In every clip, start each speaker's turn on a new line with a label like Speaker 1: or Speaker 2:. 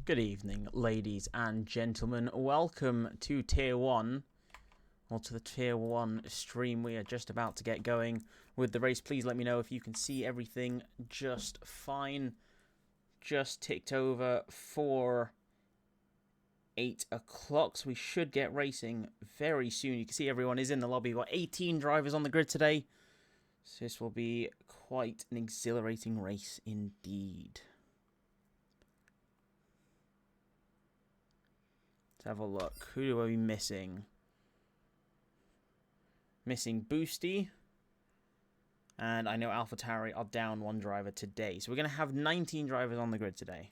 Speaker 1: Good evening, ladies and gentlemen. Welcome to Tier 1, or to the Tier 1 stream. We are just about to get going with the race. Please let me know if you can see everything just fine. Just ticked over for 8 o'clock, so we should get racing very soon. You can see everyone is in the lobby. We've got 18 drivers on the grid today, so this will be quite an exhilarating race indeed. Let's have a look. Who are we missing? Missing Boosty. And I know AlphaTauri are down one driver today. So we're going to have 19 drivers on the grid today.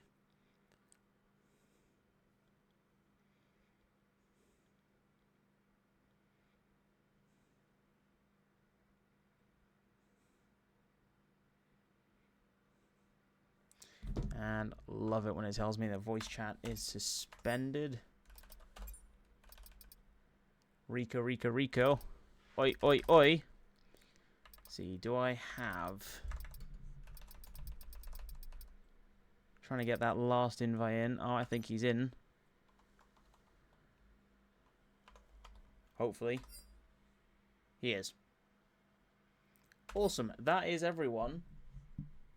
Speaker 1: And love it when it tells me that voice chat is suspended. Rico. Oi. See, do I have... Trying to get that last invite in. Oh, I think he's in. Hopefully. He is. Awesome. That is everyone.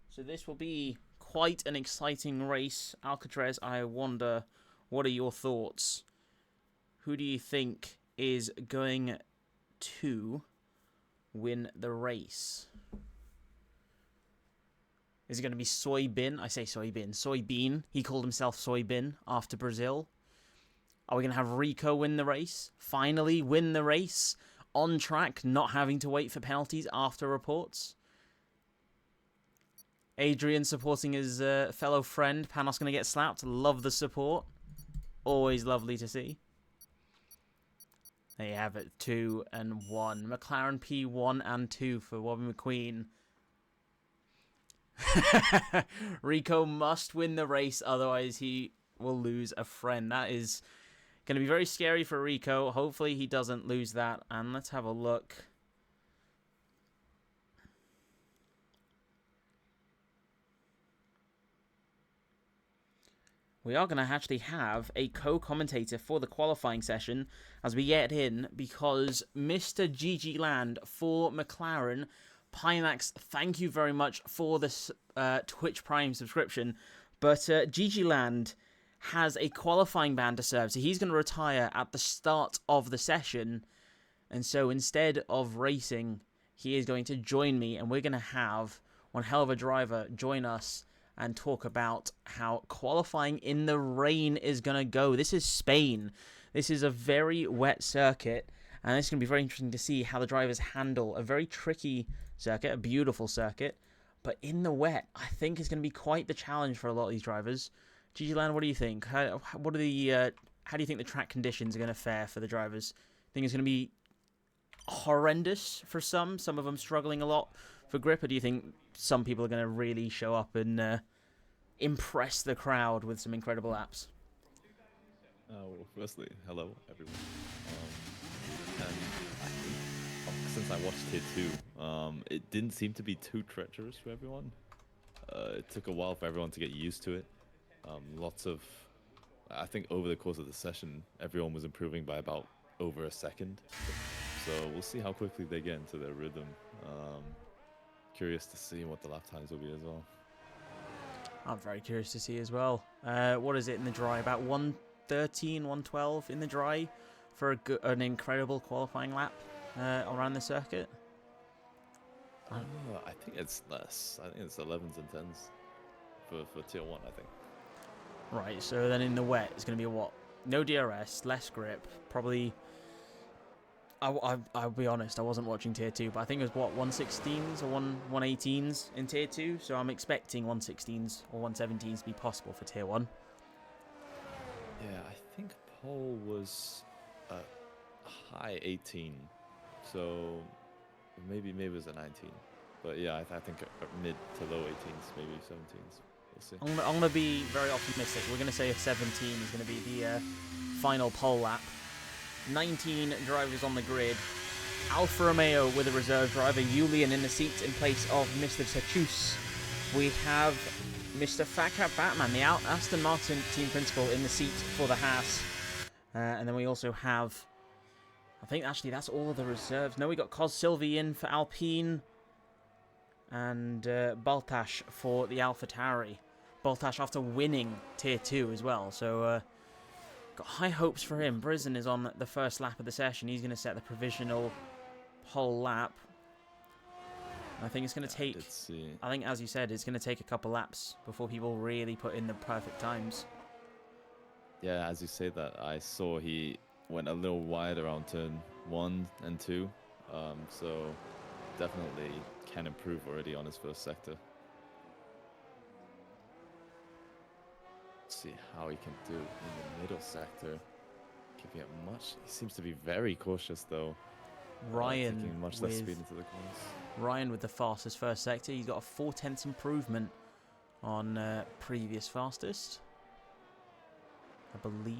Speaker 1: So this will be quite an exciting race. Alcatraz, I wonder, what are your thoughts? Who do you think is going to win the race? Is it going to be Soybean? I say Soybean. Soybean. He called himself Soybean after Brazil. Are we going to have Rico win the race? Finally win the race on track, not having to wait for penalties after reports? Adrian supporting his fellow friend. Panos going to get slapped. Love the support. Always lovely to see. There you have it, 2 and 1. McLaren P1 and 2 for Bobby McQueen. Rico must win the race, otherwise he will lose a friend. That is going to be very scary for Rico. Hopefully he doesn't lose that. And let's have a look. We are going to actually have a co-commentator for the qualifying session as we get in, because Mr. GG Land for McLaren, Pimax, thank you very much for this Twitch Prime subscription, but GG Land has a qualifying ban to serve, so he's going to retire at the start of the session, and so instead of racing, he is going to join me, and we're going to have one hell of a driver join us and talk about how qualifying in the rain is going to go. This is Spain. This is a very wet circuit, and it's going to be very interesting to see how the drivers handle a very tricky circuit, a beautiful circuit, but in the wet, I think it's going to be quite the challenge for a lot of these drivers. GG Land, what do you think? How do you think the track conditions are going to fare for the drivers? Think it's going to be horrendous for some of them struggling a lot for grip, or do you think some people are going to really show up and impress the crowd with some incredible laps?
Speaker 2: Well, firstly, hello everyone. And I think since I watched Tier 2, it didn't seem to be too treacherous for everyone. It took a while for everyone to get used to it. I think over the course of the session, everyone was improving by about over a second. So we'll see how quickly they get into their rhythm. Curious to see what the lap times will be as well.
Speaker 1: I'm very curious to see as well. What is it in the dry? About 113, 112 in the dry for an incredible qualifying lap around the circuit?
Speaker 2: I think it's less. I think it's 11s and 10s for Tier 1, I think.
Speaker 1: Right, so then in the wet, it's going to be what? No DRS, less grip, probably... I'll be honest, I wasn't watching Tier 2, but I think it was, what, 116s or 118s in Tier 2, so I'm expecting 116s or 117s to be possible for Tier 1.
Speaker 2: Yeah, I think pole was a high 18, so maybe it was a 19. But yeah, I think mid to low 18s, maybe 17s. We'll see.
Speaker 1: I'm going to be very optimistic. We're going to say a 17 is going to be the final pole lap. 19 drivers on the grid. Alfa Romeo with a reserve driver, Julian in the seat in place of Mr. Tachus. We have Mr. Fat Cat Batman, the Aston Martin team principal, in the seat for the Haas. And then we also have, I think actually that's all of the reserves. No, we got Cos Silvi in for Alpine. And Baltash for the AlphaTauri. Baltash after winning Tier 2 as well. So, got high hopes for him. Brisen is on the first lap of the session. He's going to set the provisional pole lap. I think it's going to take, I think as you said, it's going to take a couple laps before people really put in the perfect times.
Speaker 2: Yeah, as you say that, I saw he went a little wide around turn 1 and 2. So definitely can improve already on his first sector. Let's see how he can do in the middle sector. Keeping it much. He seems to be very cautious though.
Speaker 1: Ryan
Speaker 2: taking much less speed into the corners.
Speaker 1: Ryan with the fastest first sector. He's got a 0.4 improvement on previous fastest, I believe.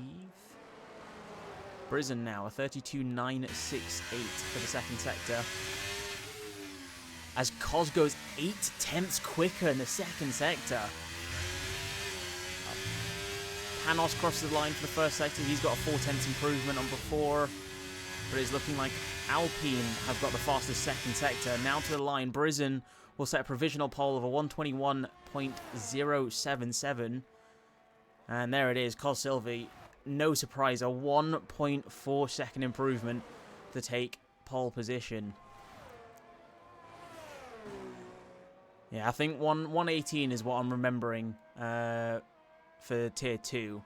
Speaker 1: Brisen now a 32.968 for the second sector. As Cos goes 0.8 quicker in the second sector. Panos crosses the line for the first sector. He's got a 0.4 improvement on before. But it's looking like Alpine have got the fastest second sector. Now to the line. Brisen will set a provisional pole of a 121.077. And there it is. Cos Silvi, no surprise, a 1.4 second improvement to take pole position. Yeah, I think 118 is what I'm remembering for Tier 2.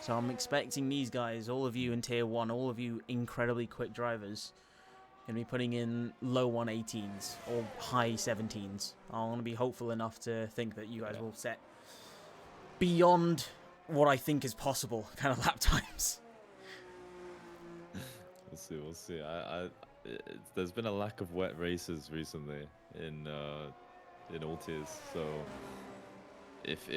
Speaker 1: So I'm expecting these guys, all of you in Tier 1, all of you incredibly quick drivers, going to be putting in low 118s or high 17s. I'm going to be hopeful enough to think that you guys will set beyond what I think is possible kind of lap times.
Speaker 2: We'll see. There's been a lack of wet races recently in all tiers, so if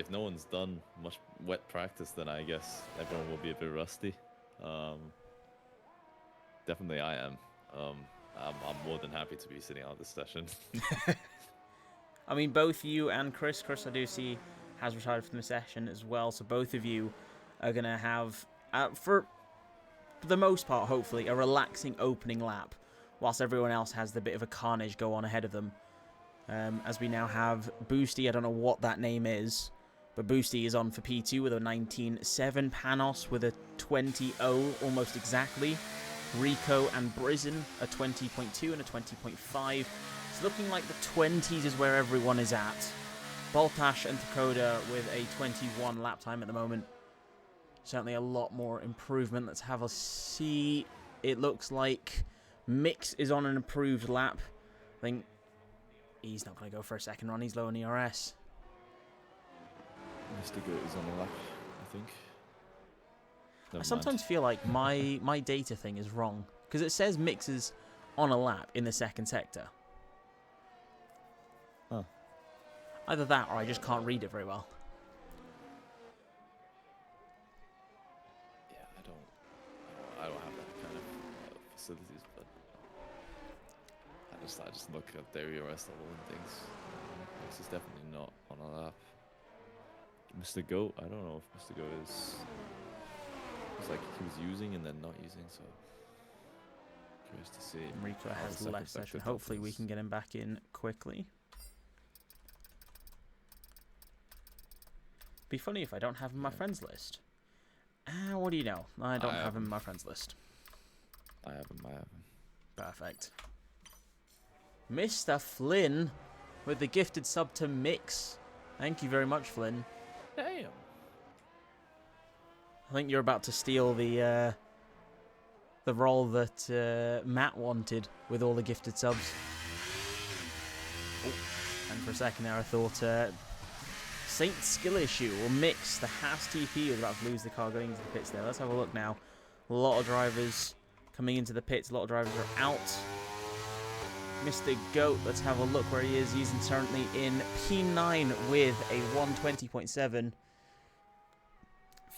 Speaker 2: no one's done much wet practice, then I guess everyone will be a bit rusty. Definitely I am. I'm more than happy to be sitting out this session.
Speaker 1: I mean, both you and Chris I do see has retired from the session as well, so both of you are going to have, for the most part, hopefully, a relaxing opening lap, whilst everyone else has the bit of a carnage go on ahead of them. As we now have Boosty, I don't know what that name is, but Boosty is on for P2 with a 19.7, Panos with a 20.0 almost exactly, Rico and Brisen a 20.2 and a 20.5. It's looking like the 20s is where everyone is at. Baltash and Takoda with a 21 lap time at the moment. Certainly a lot more improvement. Let's have a see. It looks like Mix is on an improved lap. I think he's not going to go for a second run. He's low on ERS.
Speaker 2: Mr. Goat is on the lap, I think.
Speaker 1: I sometimes feel like my data thing is wrong, because it says Mix is on a lap in the second sector.
Speaker 2: Huh.
Speaker 1: Either that or I just can't read it very well.
Speaker 2: Yeah, I don't have that kind of facilities, but I just look at their ERS level and things. This is definitely not on a lap. Mr. Goat, I don't know if Mr. Goat is. It's like he was using and then not using, so curious to see.
Speaker 1: Rico has left session. Hopefully we can get him back in quickly. Be funny if I don't have him in my friends list. What do you know? I don't have him in my friends list.
Speaker 2: I have him.
Speaker 1: Perfect. Mr. Flynn with the gifted sub to Mix. Thank you very much, Flynn.
Speaker 2: Damn.
Speaker 1: I think you're about to steal the role that Matt wanted with all the gifted subs. Oh, and for a second there I thought Saint Skill Issue or Mix, the Haas TP, was about to lose the car going into the pits there. Let's have a look now. A lot of drivers coming into the pits. A lot of drivers are out. Mr. Goat, let's have a look where he is. He's currently in P9 with a 120.7.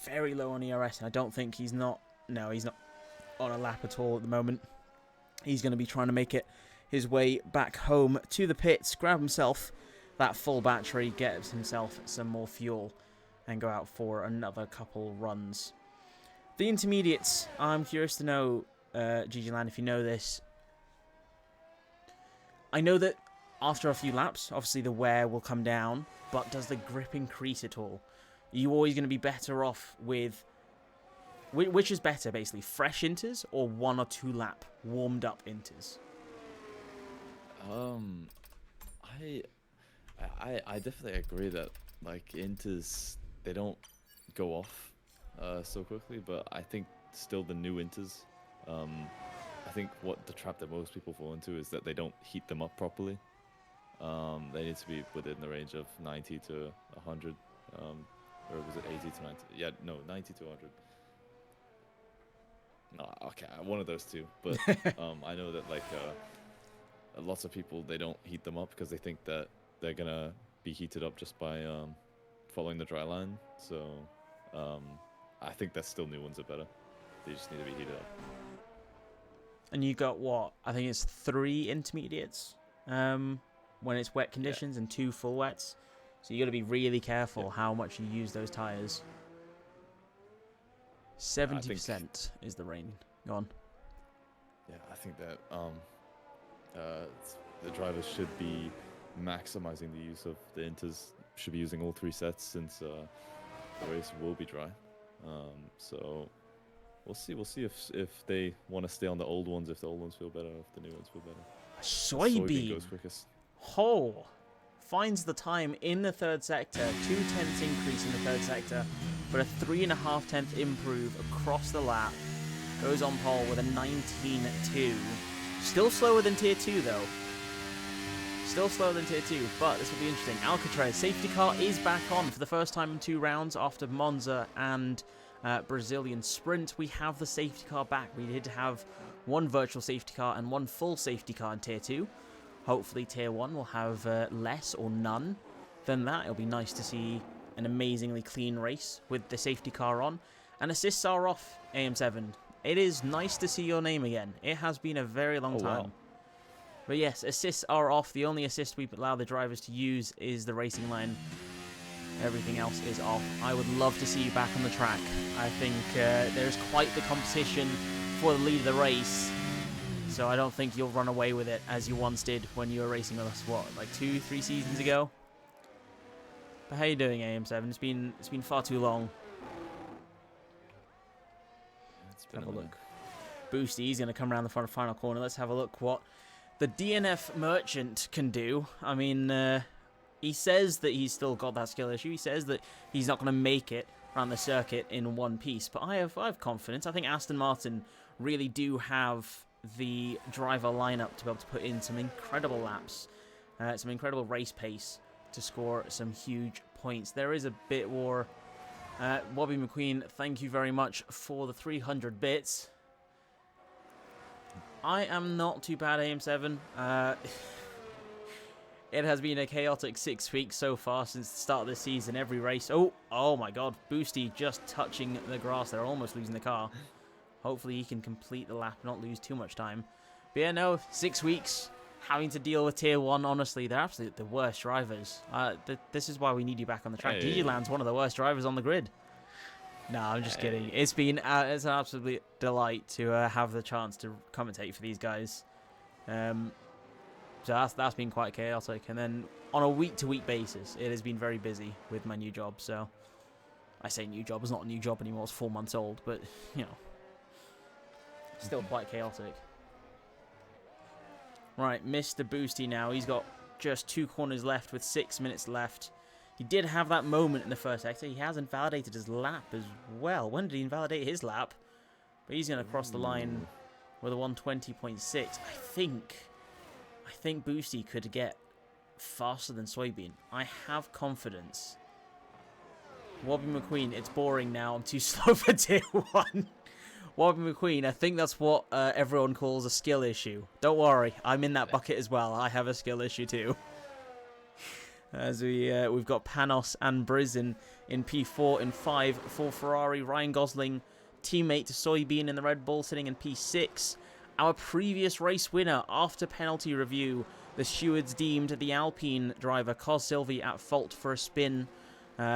Speaker 1: Very low on ERS, and I don't think he's not... No, he's not on a lap at all at the moment. He's going to be trying to make it his way back home to the pits, grab himself that full battery, get himself some more fuel, and go out for another couple runs. The intermediates, I'm curious to know, GG Land, if you know this. I know that after a few laps, obviously the wear will come down, but does the grip increase at all? Are you always going to be better off with... Which is better, basically? Fresh inters or 1 or 2 lap warmed up inters?
Speaker 2: I definitely agree that like inters, they don't go off so quickly, but I think still the new inters, I think what the trap that most people fall into is that they don't heat them up properly. They need to be within the range of 90 to 100, or was it 80 to 90? Yeah, no, 90 to 100. No, okay, one of those two. But I know that like lots of people, they don't heat them up because they think that they're gonna be heated up just by following the dry line. So I think that still new ones are better. They just need to be heated up.
Speaker 1: And you got what? I think it's 3 intermediates when it's wet conditions, and 2 full wets. So you got to be really careful how much you use those tires. 70% is the rain. Go on.
Speaker 2: Yeah, I think that the drivers should be maximizing the use of the inters. Should be using all 3 sets since the race will be dry. So we'll see if they want to stay on the old ones, if the old ones feel better, if the new ones feel better.
Speaker 1: Soybean
Speaker 2: goes quickest.
Speaker 1: Oh, finds the time in the 3rd sector. 0.2 increase in the 3rd sector, but a 3.5 improve across the lap. Goes on pole with a 19.2. Still slower than Tier 2 though. Still slower than Tier 2, but this will be interesting. Alcatraz, safety car is back on for the first time in 2 rounds after Monza and Brazilian Sprint. We have the safety car back. We did have 1 virtual safety car and 1 full safety car in Tier 2. Hopefully Tier 1 will have less or none than that. It'll be nice to see an amazingly clean race with the safety car on. And assists are off, AM7. It is nice to see your name again. It has been a very long time. Wow. But yes, assists are off. The only assist we allow the drivers to use is the racing line. Everything else is off. I would love to see you back on the track. I think there's quite the competition for the lead of the race. So I don't think you'll run away with it as you once did when you were racing with us, what, like 2-3 seasons ago? But how you doing, AM7? It's been far too long. Have a look. Boosty, he's going to come around the front final corner. Let's have a look what the DNF Merchant can do. I mean, he says that he's still got that skill issue. He says that he's not going to make it around the circuit in one piece. But I have confidence. I think Aston Martin really do have the driver lineup to be able to put in some incredible laps, some incredible race pace to score some huge points. There is a bit war. Bobby McQueen, thank you very much for the 300 bits. I am not too bad, AM7. It has been a chaotic 6 weeks so far since the start of the season. Every race. Oh my God. Boosty just touching the grass. They're almost losing the car. Hopefully he can complete the lap and not lose too much time. But yeah, no, 6 weeks having to deal with Tier 1. Honestly, they're absolutely the worst drivers. This is why we need you back on the track.
Speaker 2: Hey.
Speaker 1: Digiland's one of the worst drivers on the grid. No, I'm just kidding. It's been it's an absolute delight to have the chance to commentate for these guys. So that's been quite chaotic. And then on a week-to-week basis, it has been very busy with my new job. So I say new job. It's not a new job anymore. It's 4 months old. But, you know, still quite chaotic. Right, Mr. Boosty now. He's got just 2 corners left with 6 minutes left. He did have that moment in the first sector. He has invalidated his lap as well. When did he invalidate his lap? But he's going to cross the line with a 120.6. I think Boosty could get faster than Soybean. I have confidence. Wobby McQueen, it's boring now. I'm too slow for Tier 1. Wobby McQueen, I think that's what everyone calls a skill issue. Don't worry, I'm in that bucket as well. I have a skill issue too. As we've got Panos and Brizin in P4 and 5 for Ferrari. Ryan Gosling, teammate to Soybean in the Red Bull, sitting in P6. Our previous race winner after penalty review, the stewards deemed the Alpine driver Cos Silvi at fault for a spin,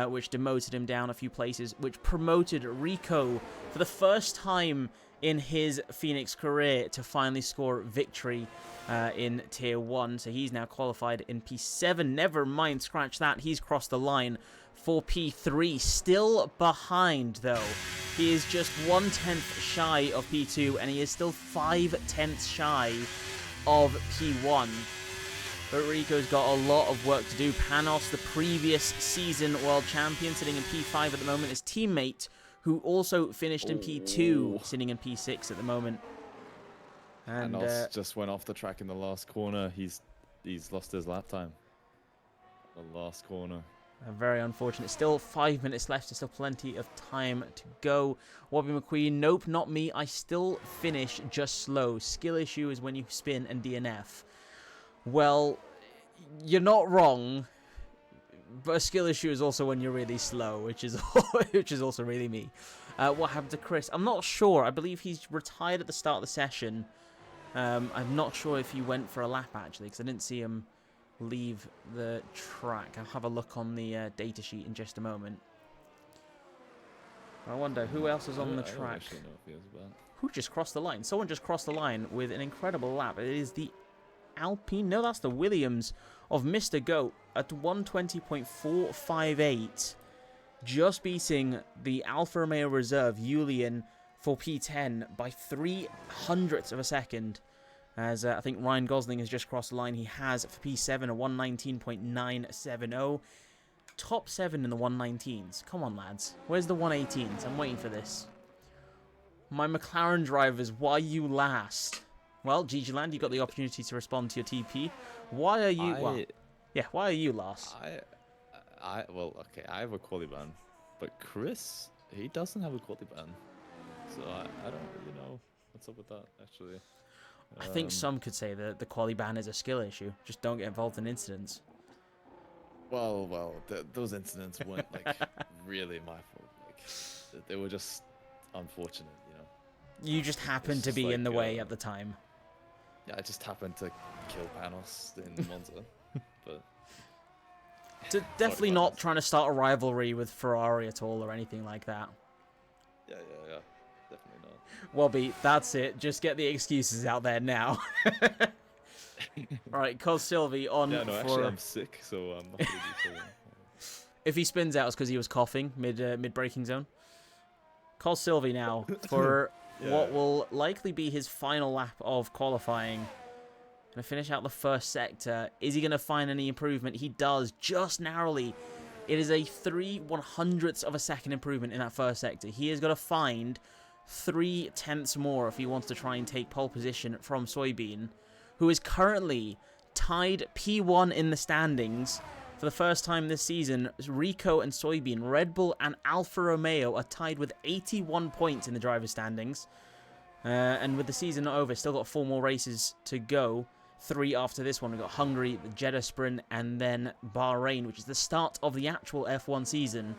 Speaker 1: which demoted him down a few places, which promoted Rico for the first time in his Phoenix career to finally score victory in Tier 1. So he's now qualified in P7. Never mind, scratch that. He's crossed the line for P3. Still behind, though. He is just 1/10 shy of P2, and he is still 5/10 shy of P1. But Rico's got a lot of work to do. Panos, the previous season world champion, sitting in P5 at the moment. His teammate, who also finished in P2, sitting in P6 at the moment. And
Speaker 2: Panos just went off the track in the last corner. He's lost his lap time. The last corner.
Speaker 1: Very unfortunate. Still 5 minutes left. There's still plenty of time to go. Wobby McQueen, nope, not me. I still finish just slow. Skill issue is when you spin and DNF. Well, you're not wrong, but a skill issue is also when you're really slow, which is also really me. What happened to Chris? I'm not sure. I believe he's retired at the start of the session. I'm not sure if he went for a lap, actually, because I didn't see him leave the track. I'll have a look on the data sheet in just a moment. I wonder who else is on the track.
Speaker 2: I don't actually know if he was about.
Speaker 1: Who just crossed the line? Someone just crossed the line with an incredible lap. It is the Alpine. No, that's the Williams of Mr. Goat at 120.458. Just beating the Alfa Romeo Reserve, Julian, for P10 by 0.03 of a second. As I think Ryan Gosling has just crossed the line. He has for P7 a 119.970. Top 7 in the 119s. Come on, lads. Where's the 118s? I'm waiting for this. My McLaren drivers, why you last? Well, GG Land, you got the opportunity to respond to your TP. Why are you... why are you last?
Speaker 2: Well, okay, I have a quali ban, but Chris, he doesn't have a quali ban. So I don't really know what's up with that, actually.
Speaker 1: I think some could say that the quali ban is a skill issue. Just don't get involved in incidents.
Speaker 2: Well, those incidents weren't, like, really my fault. Like, they were just unfortunate, you know.
Speaker 1: You just happened to be in the way at the time.
Speaker 2: Yeah, I just happened to kill Panos in Monza, but...
Speaker 1: Definitely not trying to start a rivalry with Ferrari at all or anything like that.
Speaker 2: Yeah, definitely not.
Speaker 1: Wobby, that's it. Just get the excuses out there now. Right, Cos Silvi on for...
Speaker 2: actually, I'm sick, so I'm not going to do so well.
Speaker 1: If he spins out, it's because he was coughing mid-braking zone. Cos Silvi now for what will likely be his final lap of qualifying. Going to finish out the first sector. Is he going to find any improvement? He does, just narrowly. It is a 0.03 of a second improvement in that first sector. He has got to find 0.3 more if he wants to try and take pole position from Soybean, who is currently tied P1 in the standings for the first time this season. Rico and Soybean, Red Bull and Alfa Romeo are tied with 81 points in the driver's standings. And with the season not over, still got 4 more races to go. 3 after this one. We've got Hungary, the Jeddah Sprint, and then Bahrain, which is the start of the actual F1 season.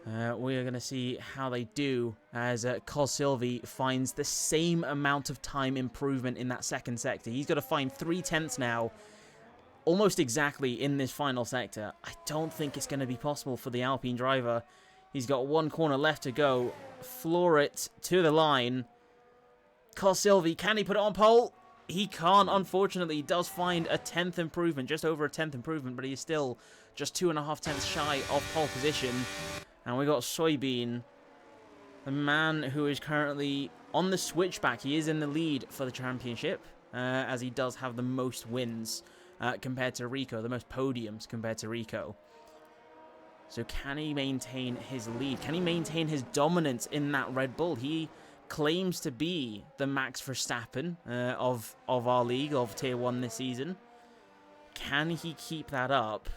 Speaker 1: We are going to see how they do as Cos Silvi finds the same amount of time improvement in that second sector. He's got to find 0.3 now, almost exactly in this final sector. I don't think it's going to be possible for the Alpine driver. He's got 1 corner left to go. Floor it to the line. Cos Silvi, can he put it on pole? He can't, unfortunately. He does find a 10th improvement, just over a 10th improvement, but he is still just 2.5 shy of pole position. And we got Soybean, the man who is currently on the switchback. He is in the lead for the championship, as he does have the most wins compared to Rico, the most podiums compared to Rico. So can he maintain his lead? Can he maintain his dominance in that Red Bull? He claims to be the Max Verstappen of our league, of Tier 1 this season. Can he keep that up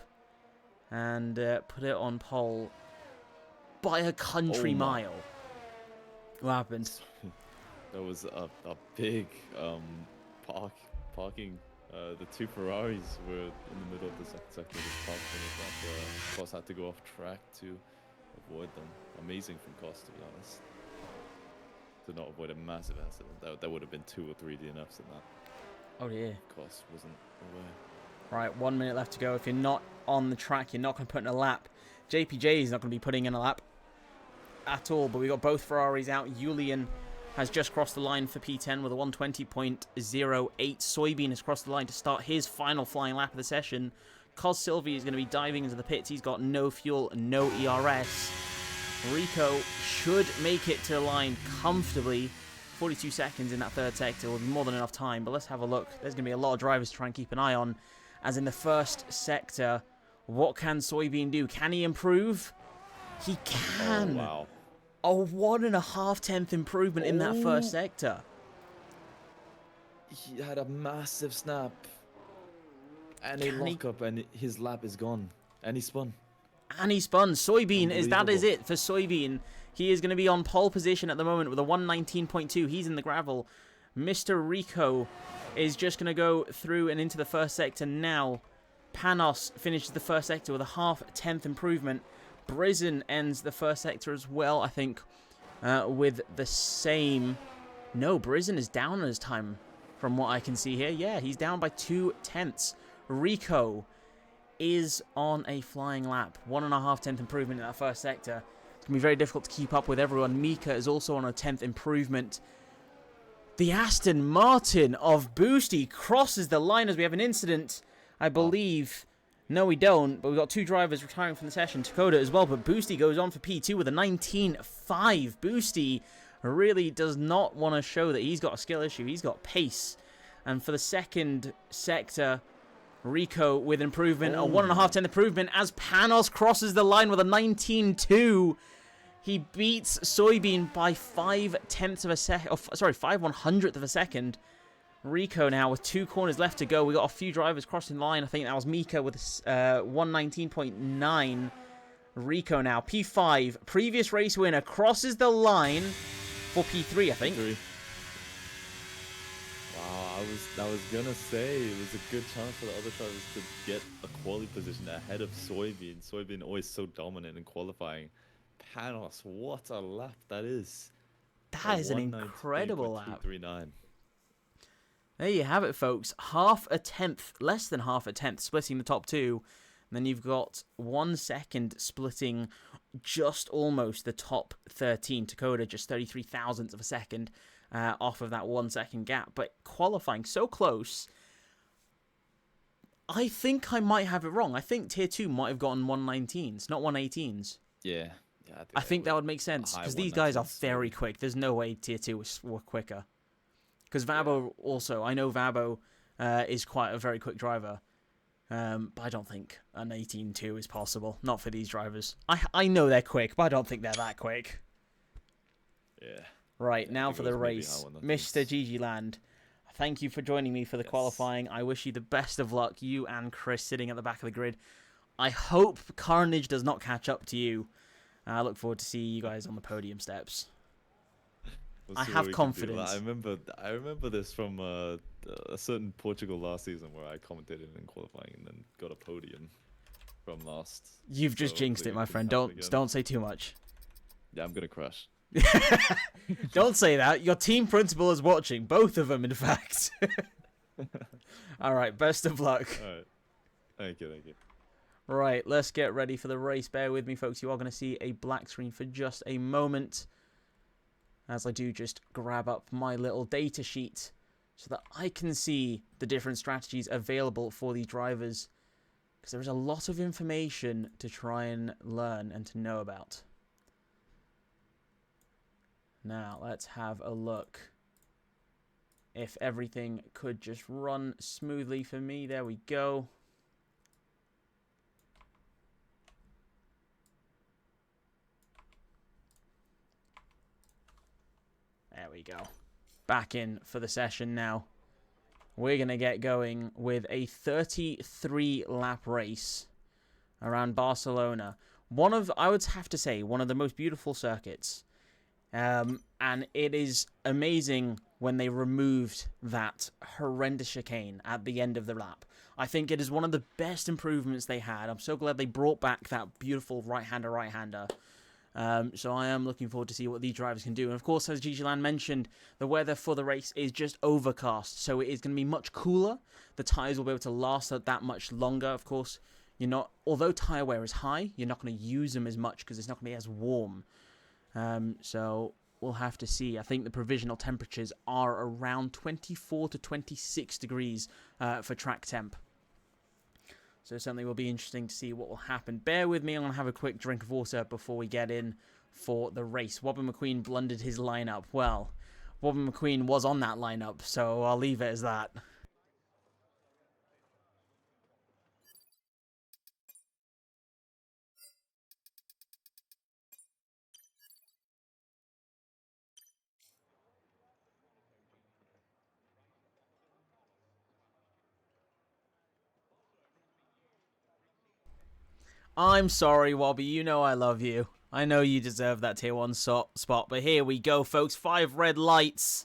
Speaker 1: and put it on pole by a country mile? What happened?
Speaker 2: There was a big parking. The 2 Ferraris were in the middle of the second sector of this park. Kos had to go off track to avoid them. Amazing from Kos, to be honest. To not avoid a massive accident. That would have been 2 or 3 DNFs in that.
Speaker 1: Oh dear.
Speaker 2: Of course, wasn't aware.
Speaker 1: Right, 1 minute left to go. If you're not on the track, you're not going to put in a lap. JPJ is not going to be putting in a lap at all, but we got both Ferraris out. Julian has just crossed the line for P10 with a 120.08. Soybean has crossed the line to start his final flying lap of the session. Cos Silvi is going to be diving into the pits. He's got no fuel, no ERS. Rico should make it to the line comfortably. 42 seconds in that third sector will be more than enough time, but let's have a look. There's going to be a lot of drivers to try and keep an eye on. As in the first sector, what can Soybean do? Can he improve? He can.
Speaker 2: Oh, wow.
Speaker 1: A 1.5 improvement in that first sector.
Speaker 2: He had a massive snap. And a lockup, and his lap is gone. And he spun.
Speaker 1: And he spun. Soybean, that is it for Soybean. He is going to be on pole position at the moment with a 119.2. He's in the gravel. Mr. Rico is just going to go through and into the first sector now. Panos finishes the first sector with a 0.5 improvement. Brizen ends the first sector as well, I think, with the same... No, Brizen is down on his time from what I can see here. Yeah, he's down by 0.2. Rico is on a flying lap. 1.5 improvement in that first sector. It's going to be very difficult to keep up with everyone. Mika is also on a 10th improvement. The Aston Martin of Boosty crosses the line as we have an incident, I believe. No, we don't, but we've got two drivers retiring from the session. Dakota as well, but Boosty goes on for P2 with a 19.5. Boosty really does not want to show that he's got a skill issue. He's got pace. And for the second sector, Rico with improvement, a 1.5 improvement as Panos crosses the line with a 19.2. He beats Soybean by 5/10 of a second. Oh, sorry, 5/100th of a second. Rico now with 2 corners left to go. We got a few drivers crossing the line. I think that was Mika with 119.9. Rico now P5. Previous race winner crosses the line for P3, I think.
Speaker 2: P3. Wow, I was gonna say it was a good chance for the other drivers to get a quali position ahead of Soybean. Soybean always so dominant in qualifying. Panos, what a lap that is.
Speaker 1: That is an incredible lap.
Speaker 2: 239.
Speaker 1: There you have it, folks. 0.5, less than 0.5, splitting the top two. And then you've got 1 second splitting just almost the top 13. Dakota just 33 thousandths of a second off of that 1 second gap. But qualifying so close, I think I might have it wrong. I think Tier 2 might have gotten 119s, not 118s.
Speaker 2: Yeah.
Speaker 1: I think that would make sense, because these guys are very quick. There's no way Tier 2 were quicker. Because Vabo also, I know Vabo is quite a very quick driver, but I don't think an 18.2 is possible. Not for these drivers. I know they're quick, but I don't think they're that quick.
Speaker 2: Yeah.
Speaker 1: Right, now for the race. Mr. GG Land, thank you for joining me for the qualifying. I wish you the best of luck, you and Chris sitting at the back of the grid. I hope Carnage does not catch up to you. I look forward to seeing you guys on the podium steps. I have confidence.
Speaker 2: I remember this from a certain Portugal last season where I commentated in qualifying and then got a podium from last.
Speaker 1: You've just jinxed it, my friend. Don't say too much.
Speaker 2: Yeah, I'm gonna crash.
Speaker 1: Don't say that. Your team principal is watching. Both of them, in fact. All right. Best of luck.
Speaker 2: All right. Thank you.
Speaker 1: Right, let's get ready for the race. Bear with me, folks. You are going to see a black screen for just a moment, as I do just grab up my little data sheet so that I can see the different strategies available for these drivers, because there is a lot of information to try and learn and to know about. Now, let's have a look. If everything could just run smoothly for me. There we go. There we go. Back in for the session now. We're going to get going with a 33-lap race around Barcelona. I would have to say, one of the most beautiful circuits. And it is amazing when they removed that horrendous chicane at the end of the lap. I think it is one of the best improvements they had. I'm so glad they brought back that beautiful right-hander. So I am looking forward to see what these drivers can do. And of course, as GG Land mentioned, the weather for the race is just overcast, so it is going to be much cooler. The tyres will be able to last that much longer. Of course, although tyre wear is high, you're not going to use them as much because it's not going to be as warm. So we'll have to see. I think the provisional temperatures are around 24 to 26 degrees for track temp. So certainly will be interesting to see what will happen. Bear with me, I'm going to have a quick drink of water before we get in for the race. Wobbin McQueen blundered his lineup. Well, Wobbin McQueen was on that lineup, so I'll leave it as that. I'm sorry, Wobby. You know I love you. I know you deserve that tier 1 spot, but here we go, folks. 5 red lights.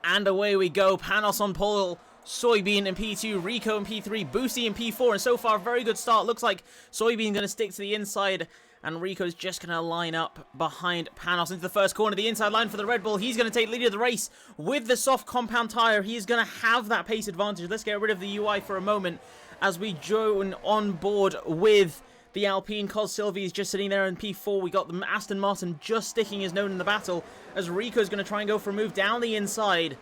Speaker 1: And away we go. Panos on pole. Soybean in P2. Rico in P3. Boosty in P4. And so far, a very good start. Looks like Soybean going to stick to the inside. And Rico's just going to line up behind Panos into the first corner. The inside line for the Red Bull. He's going to take lead of the race with the soft compound tyre. He is going to have that pace advantage. Let's get rid of the UI for a moment as we join on board with the Alpine. Cos Silvi is just sitting there in P4. We got the Aston Martin just sticking his nose in the battle as Rico's going to try and go for a move down the inside.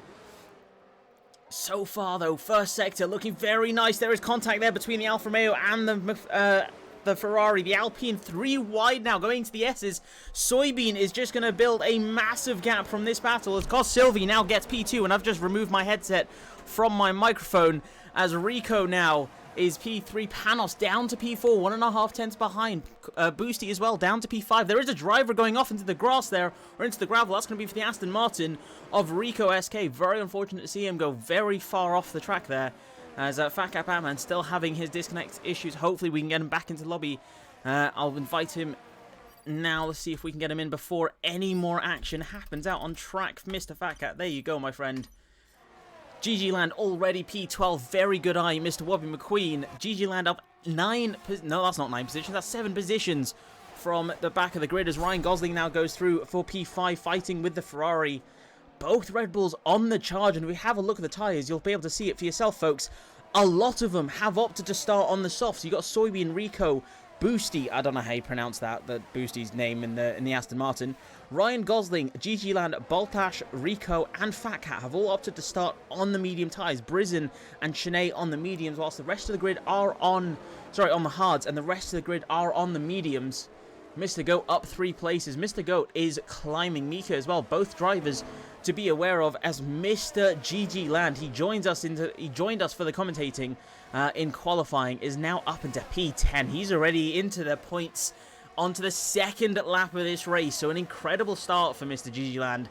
Speaker 1: So far, though, first sector looking very nice. There is contact there between the Alfa Romeo and the Ferrari. The Alpine 3 wide now going to the S's. Soybean is just going to build a massive gap from this battle as Cos Silvi now gets P2. And I've just removed my headset from my microphone as Rico now is P3. Panos down to P4, 1.5 tenths behind. Boosty as well, down to P5. There is a driver going off into the grass there, or into the gravel. That's going to be for the Aston Martin of Rico SK. Very unfortunate to see him go very far off the track there, as Fat Cat Batman still having his disconnect issues. Hopefully we can get him back into the lobby. I'll invite him now. Let's see if we can get him in before any more action happens out on track. Mr. Fat Cat, there you go, my friend. GG Land already P12, very good eye, Mr. Wobby McQueen. GG Land up 9, no that's not 9 positions, that's 7 positions from the back of the grid as Ryan Gosling now goes through for P5, fighting with the Ferrari. Both Red Bulls on the charge, and if we have a look at the tyres, you'll be able to see it for yourself, folks. A lot of them have opted to start on the softs. You got Soybean, Rico, Boosty, I don't know how you pronounce that Boosty's name in the Aston Martin. Ryan Gosling, GG Land, Baltash, Rico, and Fat Cat have all opted to start on the medium tyres. Brizen and Shanae on the mediums, whilst the rest of the grid are on the hards, and the rest of the grid are on the mediums. Mr. Goat up 3 places. Mr. Goat is climbing. Mika as well. Both drivers to be aware of as Mr. GG Land. He joined us for the commentating in qualifying. Is now up into P10. He's already into the points onto the second lap of this race. So an incredible start for Mr. GG Land.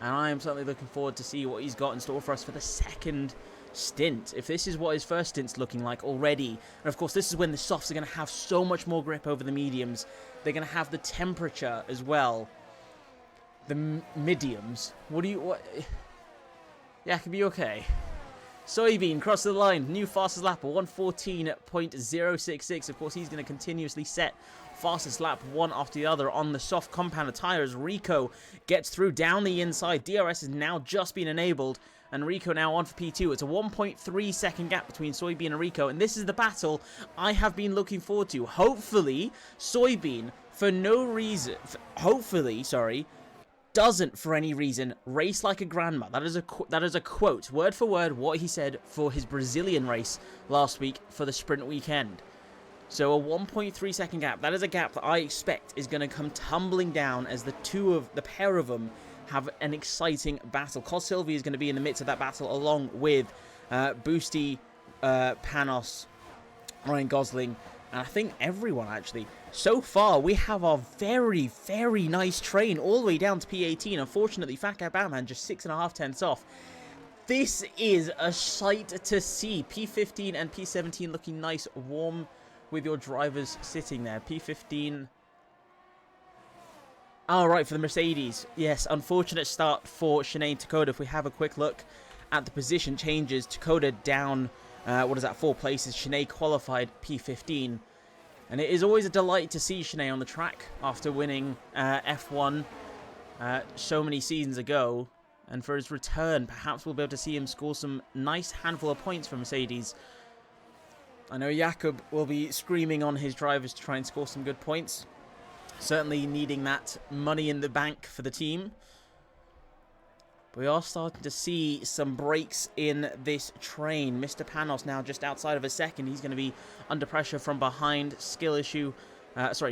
Speaker 1: And I am certainly looking forward to see what he's got in store for us for the second stint. If this is what his first stint's looking like already, and of course this is when the softs are going to have so much more grip over the mediums. They're going to have the temperature as well. The mediums. Yeah, it could be okay. Soybean crosses the line. New fastest lap, 1:14.066. Of course, he's going to continuously set fastest lap one after the other on the soft compounded tyres. Rico gets through down the inside. DRS has now just been enabled, and Rico now on for P2. It's a 1.3 second gap between Soybean and Rico, and this is the battle I have been looking forward to. Hopefully, Soybean, doesn't for any reason race like a grandma. That is a quote, word for word, what he said for his Brazilian race last week for the sprint weekend. So a 1.3 second gap. That is a gap that I expect is going to come tumbling down as the pair of them have an exciting battle. Cos Silvi is going to be in the midst of that battle along with Boosty, Panos, Ryan Gosling, and I think everyone actually. So far, we have a very, very nice train all the way down to P18. Unfortunately, Fat Cat Batman just 6.5 tenths off. This is a sight to see. P15 and P17 looking nice, warm with your drivers sitting there. P15. All right, for the Mercedes. Yes, unfortunate start for Shanae and Takoda. If we have a quick look at the position changes, Takoda down, 4 places. Shanae qualified P15. And it is always a delight to see Sinead on the track after winning F1 so many seasons ago. And for his return, perhaps we'll be able to see him score some nice handful of points for Mercedes. I know Jakob will be screaming on his drivers to try and score some good points. Certainly needing that money in the bank for the team. We are starting to see some breaks in this train. Mr. Panos now just outside of a second. He's going to be under pressure from behind. Skill issue.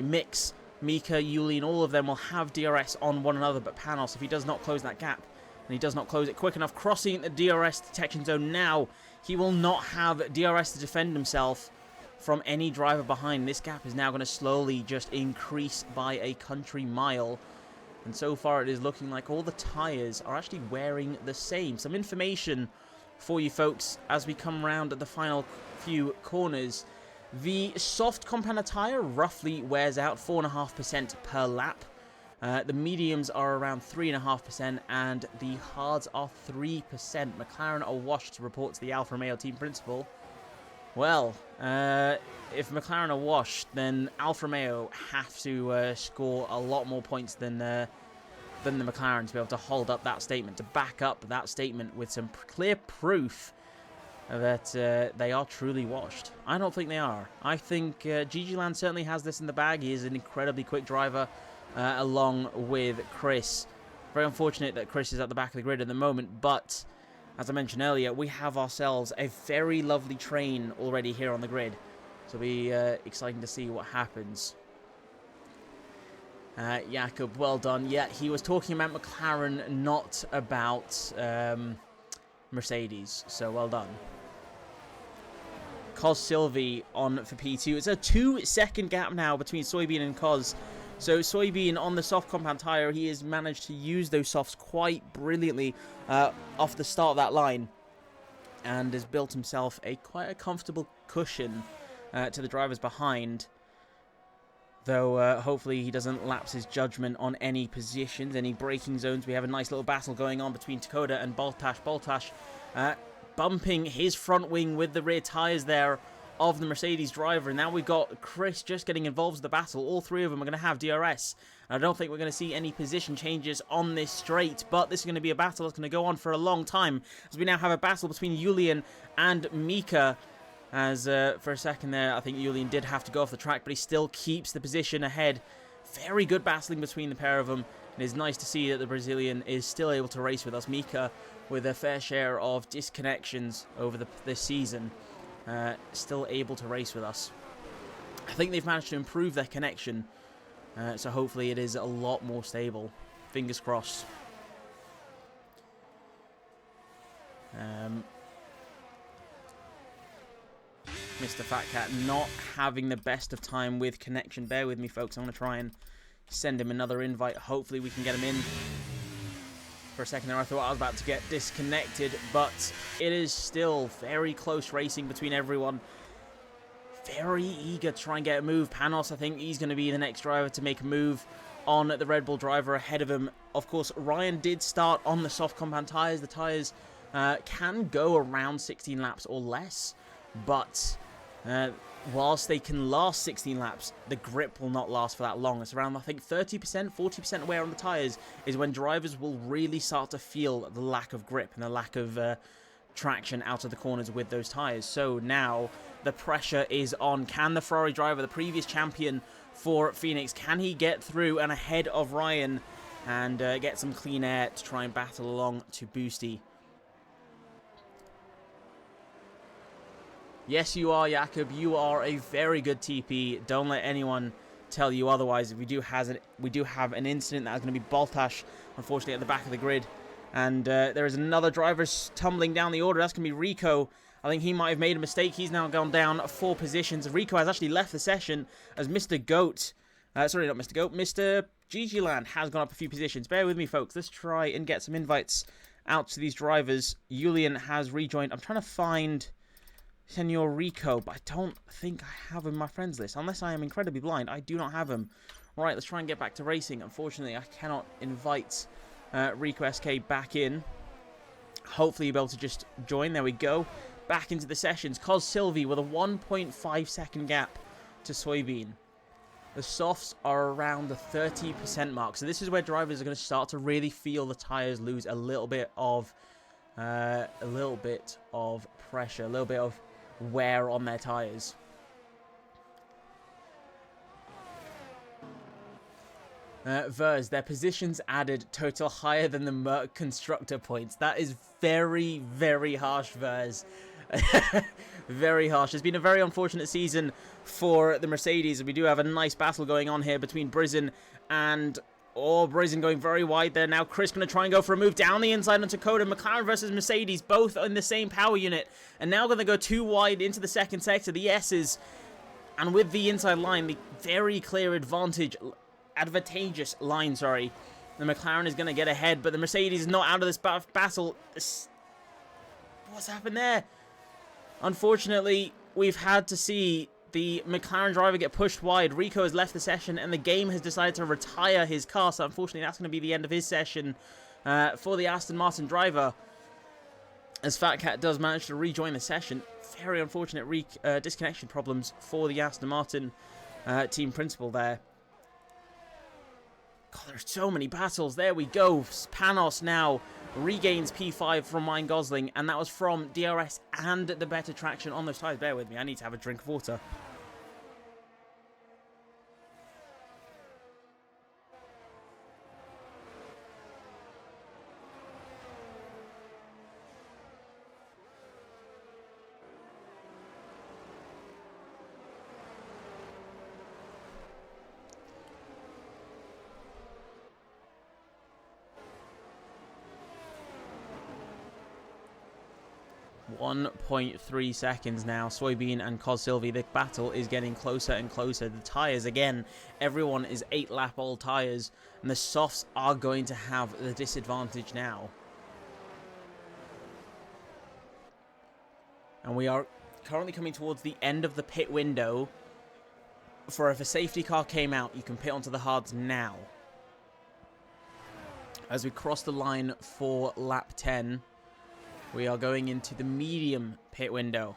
Speaker 1: Mix, Mika, Julian, all of them will have DRS on one another. But Panos, if he does not close that gap, and he does not close it quick enough, crossing the DRS detection zone now, he will not have DRS to defend himself from any driver behind. This gap is now going to slowly just increase by a country mile. And so far it is looking like all the tyres are actually wearing the same. Some information for you folks as we come around at the final few corners. The soft compound tyre roughly wears out 4.5% per lap. The mediums are around 3.5% and the hards are 3%. McLaren are washed, reports the Alfa Romeo team principal. Well, if McLaren are washed, then Alfa Romeo have to score a lot more points than the McLaren to be able to hold up that statement, to back up that statement with some clear proof that they are truly washed. I don't think they are. I think Gigi Land certainly has this in the bag. He is an incredibly quick driver, along with Chris. Very unfortunate that Chris is at the back of the grid at the moment, but as I mentioned earlier, we have ourselves a very lovely train already here on the grid. So it'll be exciting to see what happens. Jakob, well done. Yeah, he was talking about McLaren, not about Mercedes. So well done. Cos Silvi on for P2. It's a 2-second gap now between Soybean and Cos. So Soybean on the soft compound tyre, he has managed to use those softs quite brilliantly off the start of that line. And has built himself quite a comfortable cushion to the drivers behind. Though hopefully he doesn't lapse his judgment on any positions, any braking zones. We have a nice little battle going on between Takoda and Baltash. Baltash bumping his front wing with the rear tyres there of the Mercedes driver. And now we've got Chris just getting involved in the battle. All three of them are going to have DRS. And I don't think we're going to see any position changes on this straight. But this is going to be a battle that's going to go on for a long time. As we now have a battle between Julian and Mika. As for a second there, I think Julian did have to go off the track, but he still keeps the position ahead. Very good battling between the pair of them. It is nice to see that the Brazilian is still able to race with us. Mika, with a fair share of disconnections over this season, still able to race with us. I think they've managed to improve their connection, so hopefully it is a lot more stable. Fingers crossed. Mr. Fat Cat not having the best of time with connection. Bear with me, folks. I'm going to try and send him another invite. Hopefully we can get him in. For a second there, I thought I was about to get disconnected, but it is still very close racing between everyone. Very eager to try and get a move. Panos, I think he's going to be the next driver to make a move on the Red Bull driver ahead of him. Of course, Ryan did start on the soft compound tyres. The tyres can go around 16 laps or less, but whilst they can last 16 laps, the grip will not last for that long. It's around, I think, 30%, 40% wear on the tyres is when drivers will really start to feel the lack of grip and the lack of traction out of the corners with those tyres. So now the pressure is on. Can the Ferrari driver, the previous champion for Phoenix, can he get through and ahead of Ryan and get some clean air to try and battle along to Boosty? Yes, you are, Jakob. You are a very good TP. Don't let anyone tell you otherwise. We do have an incident that is going to be Baltash, unfortunately, at the back of the grid. And there is another driver tumbling down the order. That's going to be Rico. I think he might have made a mistake. He's now gone down 4 positions. Rico has actually left the session as Mr. Goat. Sorry, not Mr. Goat. Mr. Gigi Land has gone up a few positions. Bear with me, folks. Let's try and get some invites out to these drivers. Julian has rejoined. I'm trying to find Senor Rico, but I don't think I have him in my friends list. Unless I am incredibly blind, I do not have him. Right, let's try and get back to racing. Unfortunately, I cannot invite Rico SK back in. Hopefully you'll be able to just join. There we go. Back into the sessions. Cos Silvi with a 1.5 second gap to soybean. The softs are around the 30% mark. So this is where drivers are going to start to really feel the tires lose a little bit of pressure, a little bit of wear on their tires. Vers, their positions added total higher than the Merc constructor points. That is very, very harsh, Vers. Very harsh. It's been a very unfortunate season for the Mercedes. We do have a nice battle going on here between Brizin and... Oh, Brizin going very wide there. Now Chris going to try and go for a move down the inside on Dakota. McLaren versus Mercedes, both in the same power unit. And now going to go too wide into the second sector. The S's. And with the inside line, the very clear advantageous line, sorry. The McLaren is going to get ahead, but the Mercedes is not out of this battle. What's happened there? Unfortunately, we've had to see the McLaren driver get pushed wide. Rico has left the session, and the game has decided to retire his car. So unfortunately, that's going to be the end of his session for the Aston Martin driver. As Fat Cat does manage to rejoin the session. Very unfortunate disconnection problems for the Aston Martin team principal there. God, there's so many battles. There we go. Panos now regains P5 from Ryan Gosling, and that was from DRS and the better traction on those tyres. Bear with me, I need to have a drink of water. 1.3 seconds now. Soybean and Cos Sylvie. The battle is getting closer and closer. The tyres, again, everyone is 8-lap-old tyres, and the softs are going to have the disadvantage now. And we are currently coming towards the end of the pit window. For if a safety car came out, you can pit onto the hards now. As we cross the line for lap 10, we are going into the medium pit window.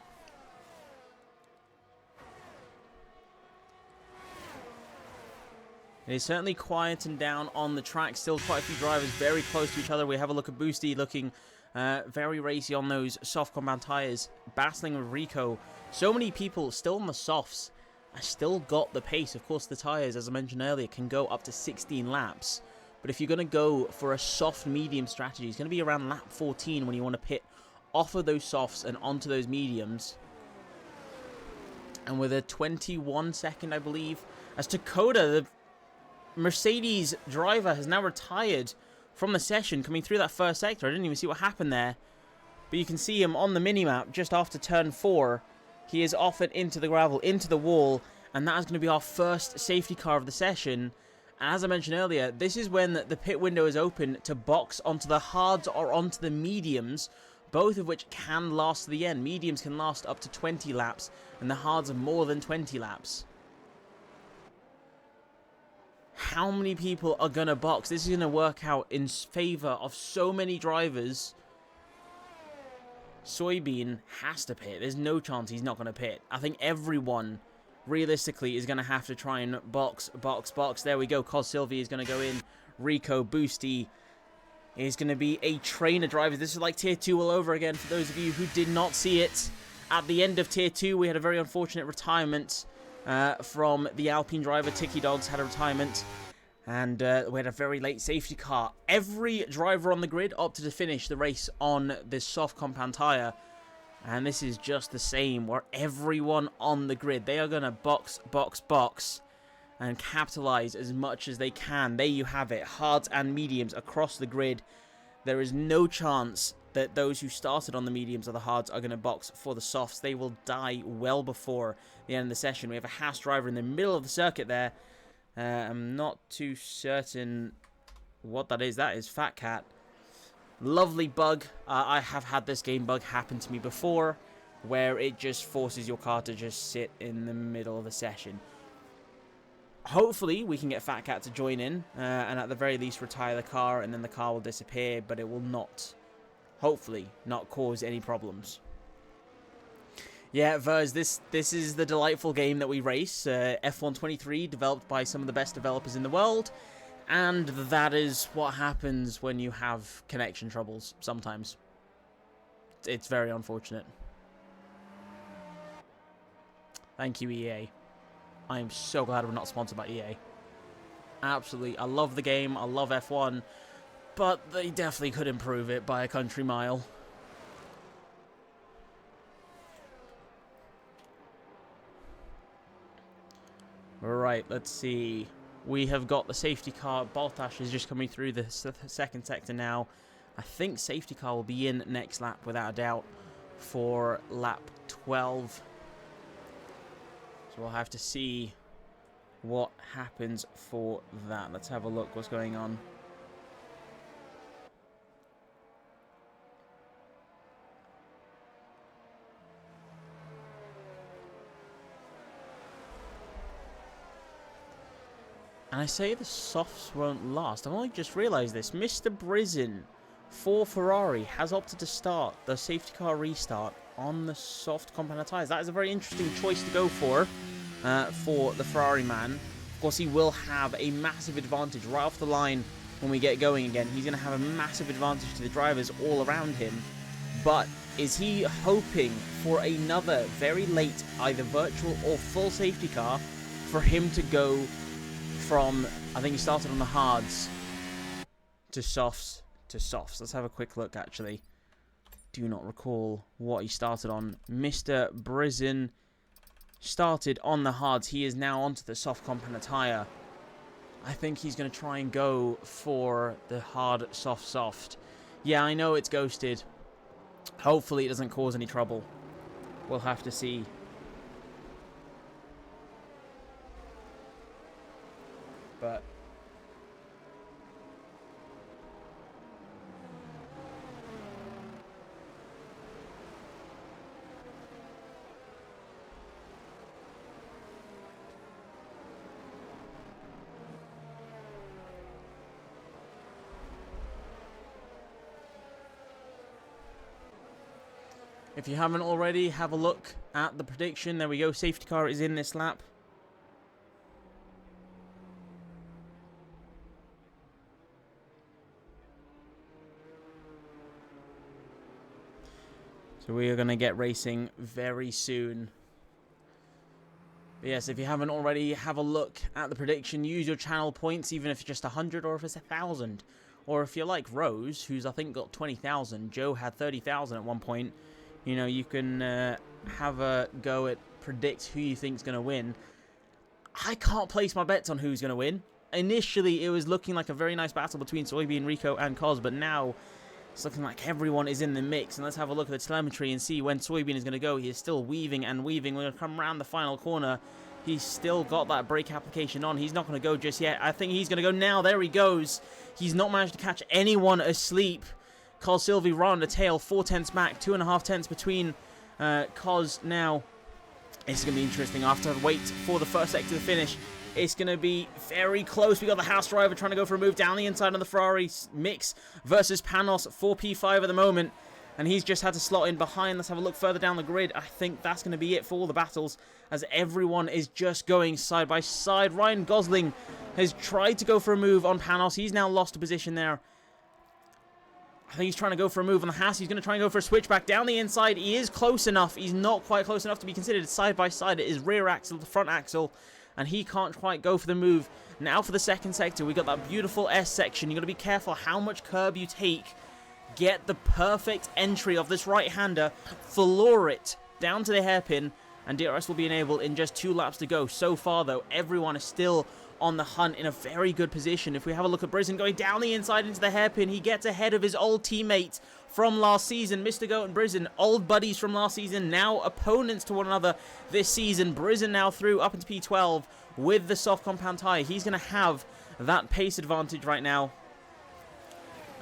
Speaker 1: It is certainly quieting down on the track. Still quite a few drivers very close to each other. We have a look at Boosty looking very racy on those soft compound tyres. Battling with Rico. So many people still on the softs. I still got the pace. Of course, the tyres, as I mentioned earlier, can go up to 16 laps. But if you're going to go for a soft medium strategy, it's going to be around lap 14 when you want to pit off of those softs and onto those mediums. And with a 21 second, I believe, as Dakota, the Mercedes driver, has now retired from the session, coming through that first sector. I didn't even see what happened there. But you can see him on the minimap just after turn 4. He is off and into the gravel, into the wall, and that is going to be our first safety car of the session. And as I mentioned earlier, this is when the pit window is open to box onto the hards or onto the mediums, both of which can last to the end. Mediums can last up to 20 laps, and the hards are more than 20 laps. How many people are going to box? This is going to work out in favor of so many drivers. Soybean has to pit. There's no chance he's not going to pit. I think everyone, realistically, is going to have to try and box. There we go. Cos Sylvie is going to go in. Rico, Boosty is going to be a trainer driver. This is like Tier 2 all over again for those of you who did not see it. At the end of Tier 2, we had a very unfortunate retirement from the Alpine driver. Tiki Dogs had a retirement. And we had a very late safety car. Every driver on the grid opted to finish the race on this soft compound tyre. And this is just the same, where everyone on the grid, they are going to box, and capitalise as much as they can. There you have it, hards and mediums across the grid. There is no chance that those who started on the mediums or the hards are going to box for the softs. They will die well before the end of the session. We have a Haas driver in the middle of the circuit there. I'm not too certain what that is. That is Fat Cat. Lovely bug. I have had this game bug happen to me before, where it just forces your car to just sit in the middle of the session. Hopefully we can get Fat Cat to join in and at the very least retire the car, and then the car will disappear, but it will not, hopefully, not cause any problems. Yeah, Verz, this is the delightful game that we race. F123, developed by some of the best developers in the world. And that is what happens when you have connection troubles sometimes. It's very unfortunate. Thank you, EA. I am so glad we're not sponsored by EA. Absolutely. I love the game. I love F1. But they definitely could improve it by a country mile. Right, let's see. We have got the safety car. Baltash is just coming through the second sector now. I think safety car will be in next lap without a doubt for lap 12. So we'll have to see what happens for that. Let's have a look what's going on. And I say the softs won't last. I've only just realised this. Mr. Brizen for Ferrari has opted to start the safety car restart on the soft compound tyres. That is a very interesting choice to go for the Ferrari man. Of course, he will have a massive advantage right off the line when we get going again. He's going to have a massive advantage to the drivers all around him. But is he hoping for another very late, either virtual or full safety car for him to go from, I think he started on the hards to softs to softs. Let's have a quick look, actually. Do not recall what he started on. Mr. Brizen started on the hards. He is now onto the soft compound tyre. I think he's going to try and go for the hard, soft, soft. Yeah, I know it's ghosted. Hopefully it doesn't cause any trouble. We'll have to see. But if you haven't already, have a look at the prediction. There we go. Safety car is in this lap. So we are going to get racing very soon. But yes, if you haven't already, have a look at the prediction. Use your channel points, even if it's just 100 or if it's 1,000. Or if you're like Rose, who's I think got 20,000. Joe had 30,000 at one point. You know, you can have a go at predict who you think's going to win. I can't place my bets on who's going to win. Initially, it was looking like a very nice battle between Soybean, Rico, and Cos, but now it's looking like everyone is in the mix. And let's have a look at the telemetry and see when Soybean is going to go. He is still weaving and weaving. We're going to come around the final corner. He's still got that brake application on. He's not going to go just yet. I think he's going to go now. There he goes. He's not managed to catch anyone asleep. Cos Silvi right on the tail. 4 tenths back. 2.5 tenths between Cos now. It's going to be interesting. After wait for the first sector to finish. It's going to be very close. We got the house driver trying to go for a move down the inside of the Ferrari mix versus Panos, 4P5 at the moment. And he's just had to slot in behind. Let's have a look further down the grid. I think that's going to be it for all the battles as everyone is just going side by side. Ryan Gosling has tried to go for a move on Panos. He's now lost a position there. I think he's trying to go for a move on the Haas. He's going to try and go for a switchback down the inside. He is close enough. He's not quite close enough to be considered side by side. It is rear axle to front axle. And he can't quite go for the move. Now for the second sector, we got that beautiful S section. You've got to be careful how much curb you take. Get the perfect entry of this right-hander. Floor it down to the hairpin. And DRS will be enabled in just 2 laps to go. So far, though, everyone is still on the hunt in a very good position. If we have a look at Brizen going down the inside into the hairpin, he gets ahead of his old teammate from last season. Mr. Goat and Brizen, old buddies from last season, now opponents to one another this season. Brizen now through up into P12 with the soft compound tyre. He's going to have that pace advantage right now.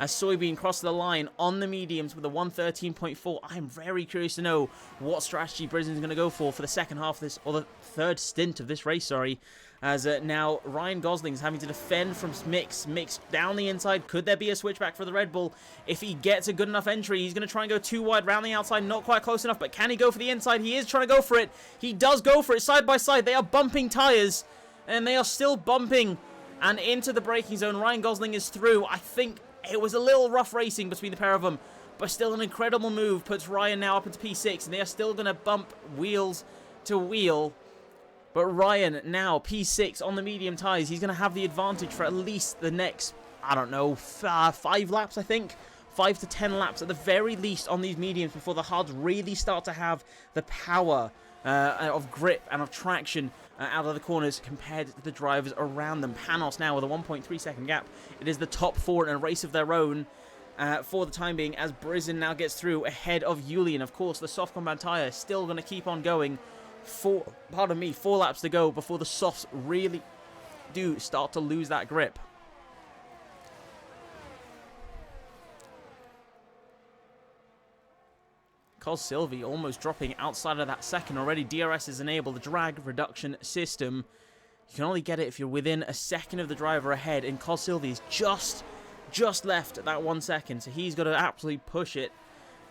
Speaker 1: as Soybean crosses the line on the mediums with a 113.4. I'm very curious to know what strategy Brisen's going to go for the second half of this, or the third stint of this race, sorry. As now Ryan Gosling's having to defend from Mix. Mix down the inside. Could there be a switchback for the Red Bull? If he gets a good enough entry, he's going to try and go too wide round the outside. Not quite close enough, but can he go for the inside? He is trying to go for it. He does go for it side by side. They are bumping tyres, and they are still bumping. And into the braking zone. Ryan Gosling is through. I think it was a little rough racing between the pair of them, but still an incredible move. Puts Ryan now up into P6, and they are still going to bump wheels to wheel. But Ryan now P6 on the medium tyres. He's going to have the advantage for at least the next, I don't know, 5 laps, I think. 5 to 10 laps at the very least on these mediums before the hards really start to have the power of grip and of traction out of the corners compared to the drivers around them. Panos now with a 1.3 second gap. It is the top 4 in a race of their own for the time being, as Brisen now gets through ahead of Julian. Of course, the soft compound tyre is still going to keep on going. 4 laps to go before the softs really do start to lose that grip. Cos Silvi almost dropping outside of that second already. DRS is enabled, the drag reduction system. You can only get it if you're within a second of the driver ahead, and Cos Silvi is just left at that 1 second, so he's got to absolutely push it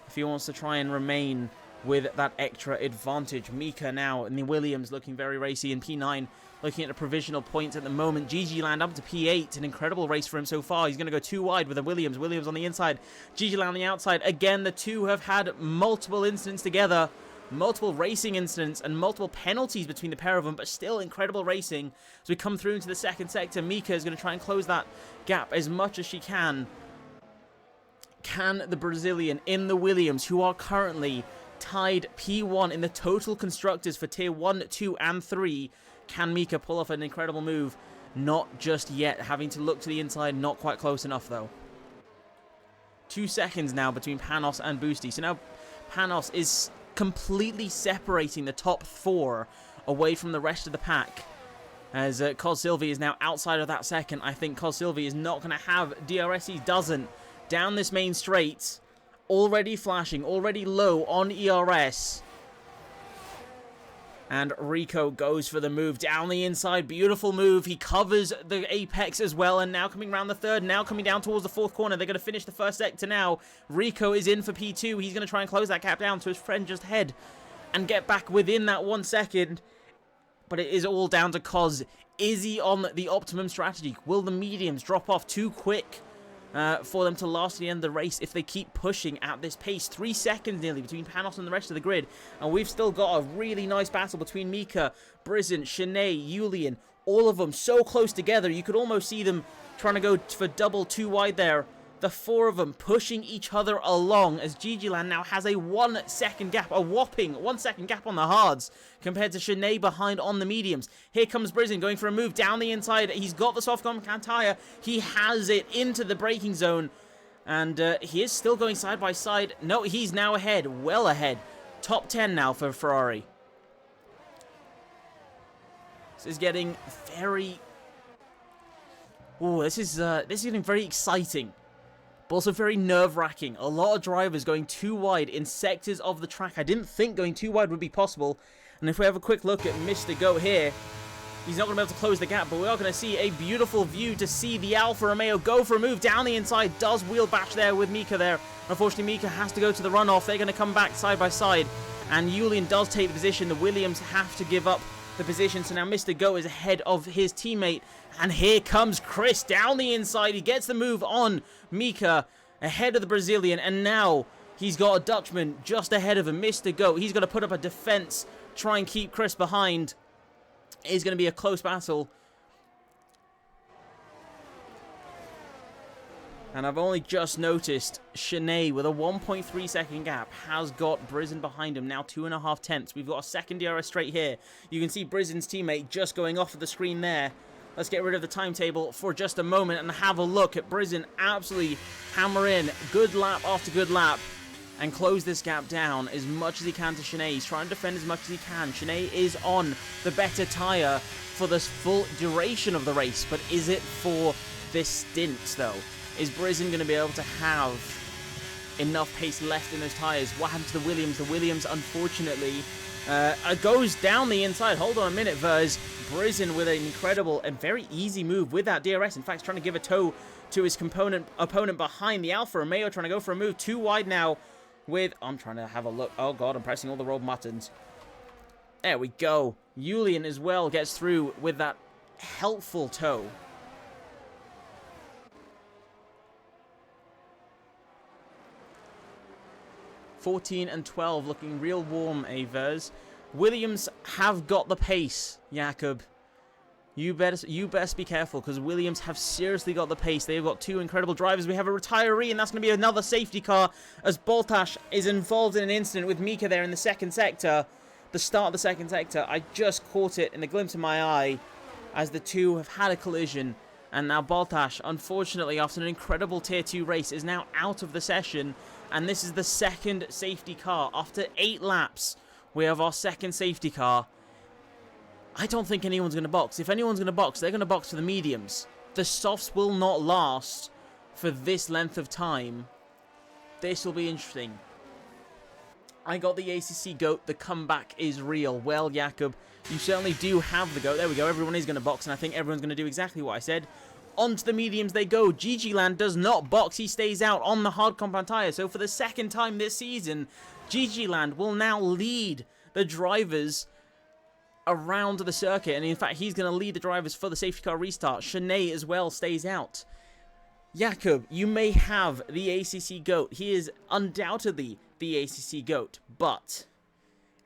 Speaker 1: if he wants to try and remain with that extra advantage. Mika now in the Williams looking very racy, and P9 looking at the provisional points at the moment. GG Land up to P8, an incredible race for him so far. He's going to go too wide with the Williams on the inside, GG Land on the outside. Again, the two have had multiple incidents together, multiple racing incidents and multiple penalties between the pair of them, but still incredible racing. As we come through into the second sector, Mika is going to try and close that gap as much as she can. Can the Brazilian in the Williams, who are currently tied P1 in the total constructors for tier 1, 2 and 3, can Mika pull off an incredible move? Not just yet, having to look to the inside, not quite close enough though. 2 seconds now between Panos and Boosty. So now Panos is completely separating the top 4 away from the rest of the pack, as Cos Silvi is now outside of that second. I think Cos Silvi is not going to have DRS. He doesn't. Down this main straight, already flashing, already low on ERS. And Rico goes for the move down the inside. Beautiful move. He covers the apex as well. And now coming around the third. Now coming down towards the fourth corner. They're going to finish the first sector now. Rico is in for P2. He's going to try and close that gap down so his friend just head and get back within that 1 second. But it is all down to Cos. Is he on the optimum strategy? Will the mediums drop off too quick for them to last to the end of the race if they keep pushing at this pace? 3 seconds nearly between Panos and the rest of the grid, and we've still got a really nice battle between Mika, Brisen, Shanae, Julian, all of them so close together. You could almost see them trying to go for double too wide there. The 4 of them pushing each other along, as Gigiland now has a 1 second gap, a whopping 1 second gap on the hards compared to Shanae behind on the mediums. Here comes Brisen going for a move down the inside. He's got the soft compound tire. He has it into the braking zone, and he is still going side by side. No, he's now ahead, well ahead. Top 10 now for Ferrari. This is getting very... Oh, this is getting very exciting, but also very nerve-wracking. A lot of drivers going too wide in sectors of the track. I didn't think going too wide would be possible. And if we have a quick look at Mr. Go here, he's not going to be able to close the gap, but we are going to see a beautiful view to see the Alfa Romeo go for a move down the inside. Does wheel bash there with Mika there. Unfortunately, Mika has to go to the runoff. They're going to come back side by side, and Julian does take the position. The Williams have to give up the position, so now Mr. Go is ahead of his teammate. And here comes Chris down the inside. He gets the move on Mika ahead of the Brazilian, and now he's got a Dutchman just ahead of him. Mr. Go, he's going to put up a defense, try and keep Chris behind. It's going to be a close battle. And I've only just noticed Shanae with a 1.3 second gap has got Brisen behind him, now 2.5 tenths. We've got a second DRS straight here. You can see Brisen's teammate just going off of the screen there. Let's get rid of the timetable for just a moment and have a look at Brisen absolutely hammer in good lap after good lap and close this gap down as much as he can to Shanae. He's trying to defend as much as he can. Shanae is on the better tyre for this full duration of the race, but is it for this stint though? Is Brisen going to be able to have enough pace left in those tyres? What happened to the Williams? The Williams, unfortunately, goes down the inside. Hold on a minute, Verz. Brisen with an incredible and very easy move with that DRS. In fact, trying to give a toe to his opponent behind the Alfa Romeo, trying to go for a move. Too wide now with... I'm trying to have a look. Oh, God, I'm pressing all the wrong buttons. There we go. Julian as well gets through with that helpful toe. $14 and $12 looking real warm, Verz. Williams have got the pace, Jakob. You best be careful, because Williams have seriously got the pace. They've got two incredible drivers. We have a retiree, and that's going to be another safety car, as Bottas is involved in an incident with Mika there in the second sector. The start of the second sector. I just caught it in the glimpse of my eye as the two have had a collision. And now Bottas, unfortunately, after an incredible Tier 2 race, is now out of the session. And this is the second safety car. After 8 laps, we have our second safety car. I don't think anyone's going to box. If anyone's going to box, they're going to box for the mediums. The softs will not last for this length of time. This will be interesting. I got the ACC GOAT. The comeback is real. Well, Jakob, you certainly do have the GOAT. There we go. Everyone is going to box, and I think everyone's going to do exactly what I said. Onto the mediums they go. GG Land does not box. He stays out on the hard compound tyre. So for the second time this season, GG Land will now lead the drivers around the circuit. And in fact, he's going to lead the drivers for the safety car restart. Shanae as well stays out. Jakob, you may have the ACC GOAT. He is undoubtedly the ACC GOAT. But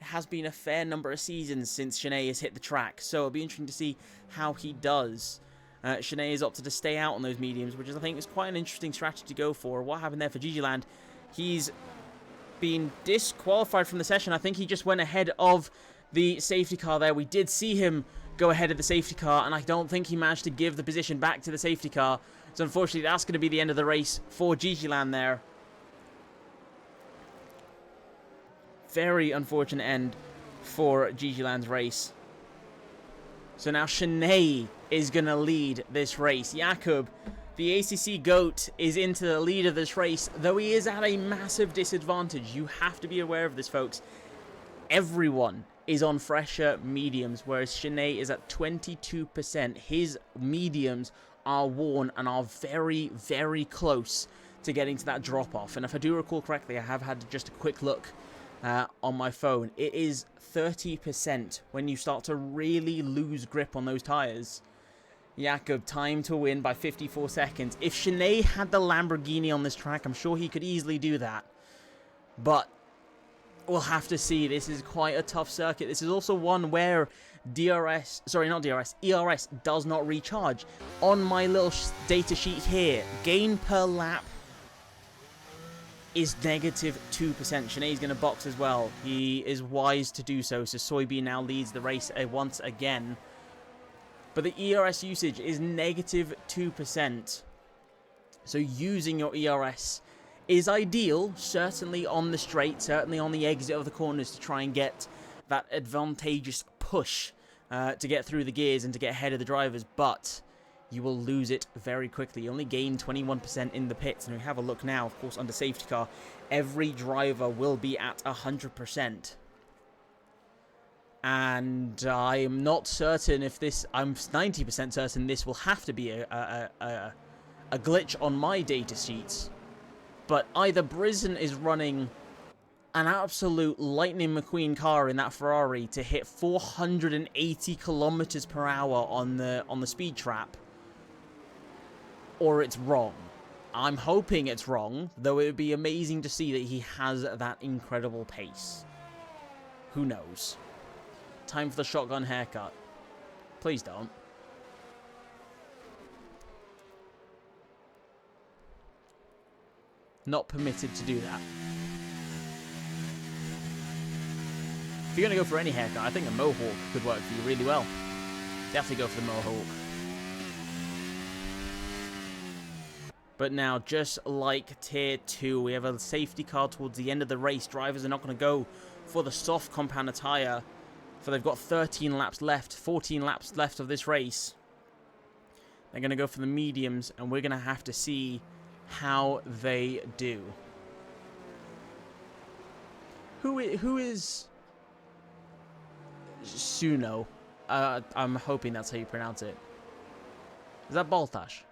Speaker 1: it has been a fair number of seasons since Shanae has hit the track. So it'll be interesting to see how he does. Shanae has opted to stay out on those mediums, which is, I think, is quite an interesting strategy to go for. What happened there for GG Land? He's been disqualified from the session. I think he just went ahead of the safety car there. We did see him go ahead of the safety car, and I don't think he managed to give the position back to the safety car. So unfortunately, that's going to be the end of the race for GG Land there. Very unfortunate end for GG Land's race. So now Shanae is going to lead this race. Jakob, the ACC GOAT, is into the lead of this race, though he is at a massive disadvantage. You have to be aware of this, folks. Everyone is on fresher mediums, whereas Shanae is at 22%. His mediums are worn and are very, very close to getting to that drop-off. And if I do recall correctly, I have had just a quick look on my phone. It is 30% when you start to really lose grip on those tyres. Jakob, time to win by 54 seconds. If Shanae had the Lamborghini on this track, I'm sure he could easily do that. But we'll have to see. This is quite a tough circuit. This is also one where ERS does not recharge. On my little data sheet here, gain per lap is -2%. Shanae's going to box as well. He is wise to do so. So Soybean now leads the race once again. But the ERS usage is -2%. So using your ERS is ideal, certainly on the straight, certainly on the exit of the corners, to try and get that advantageous push to get through the gears and to get ahead of the drivers. But you will lose it very quickly. You only gain 21% in the pits. And we have a look now, of course, under safety car. Every driver will be at 100%. And I am not certain if this... I'm 90% certain this will have to be a glitch on my data sheets. But either Brisen is running an absolute Lightning McQueen car in that Ferrari to hit 480 kilometers per hour on the speed trap, or it's wrong. I'm hoping it's wrong, though it would be amazing to see that he has that incredible pace. Who knows? Time for the shotgun haircut. Please don't. Not permitted to do that. If you're going to go for any haircut, I think a mohawk could work for you really well. Definitely go for the mohawk. But now, just like Tier 2, we have a safety car towards the end of the race. Drivers are not going to go for the soft compound tyre, for they've got 13 laps left, 14 laps left of this race. They're going to go for the mediums, and we're going to have to see how they do. Who is Suno? I'm hoping that's how you pronounce it. Is that Baltash?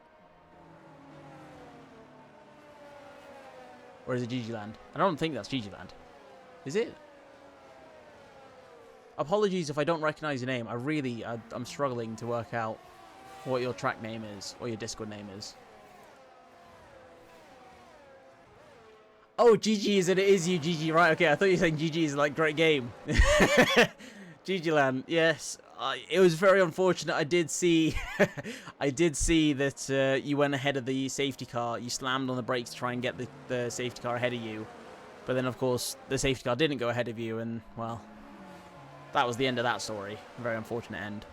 Speaker 1: Or is it GG Land? I don't think that's GG Land. Is it? Apologies if I don't recognize your name. I'm struggling to work out what your track name is, or your Discord name is. Oh, GG is it is you, GG, right? Okay, I thought you were saying GG is like great game. GG Land, yes. It was very unfortunate. I did see that you went ahead of the safety car. You slammed on the brakes to try and get the safety car ahead of you. But then, of course, the safety car didn't go ahead of you, and, well, that was the end of that story. Very unfortunate end.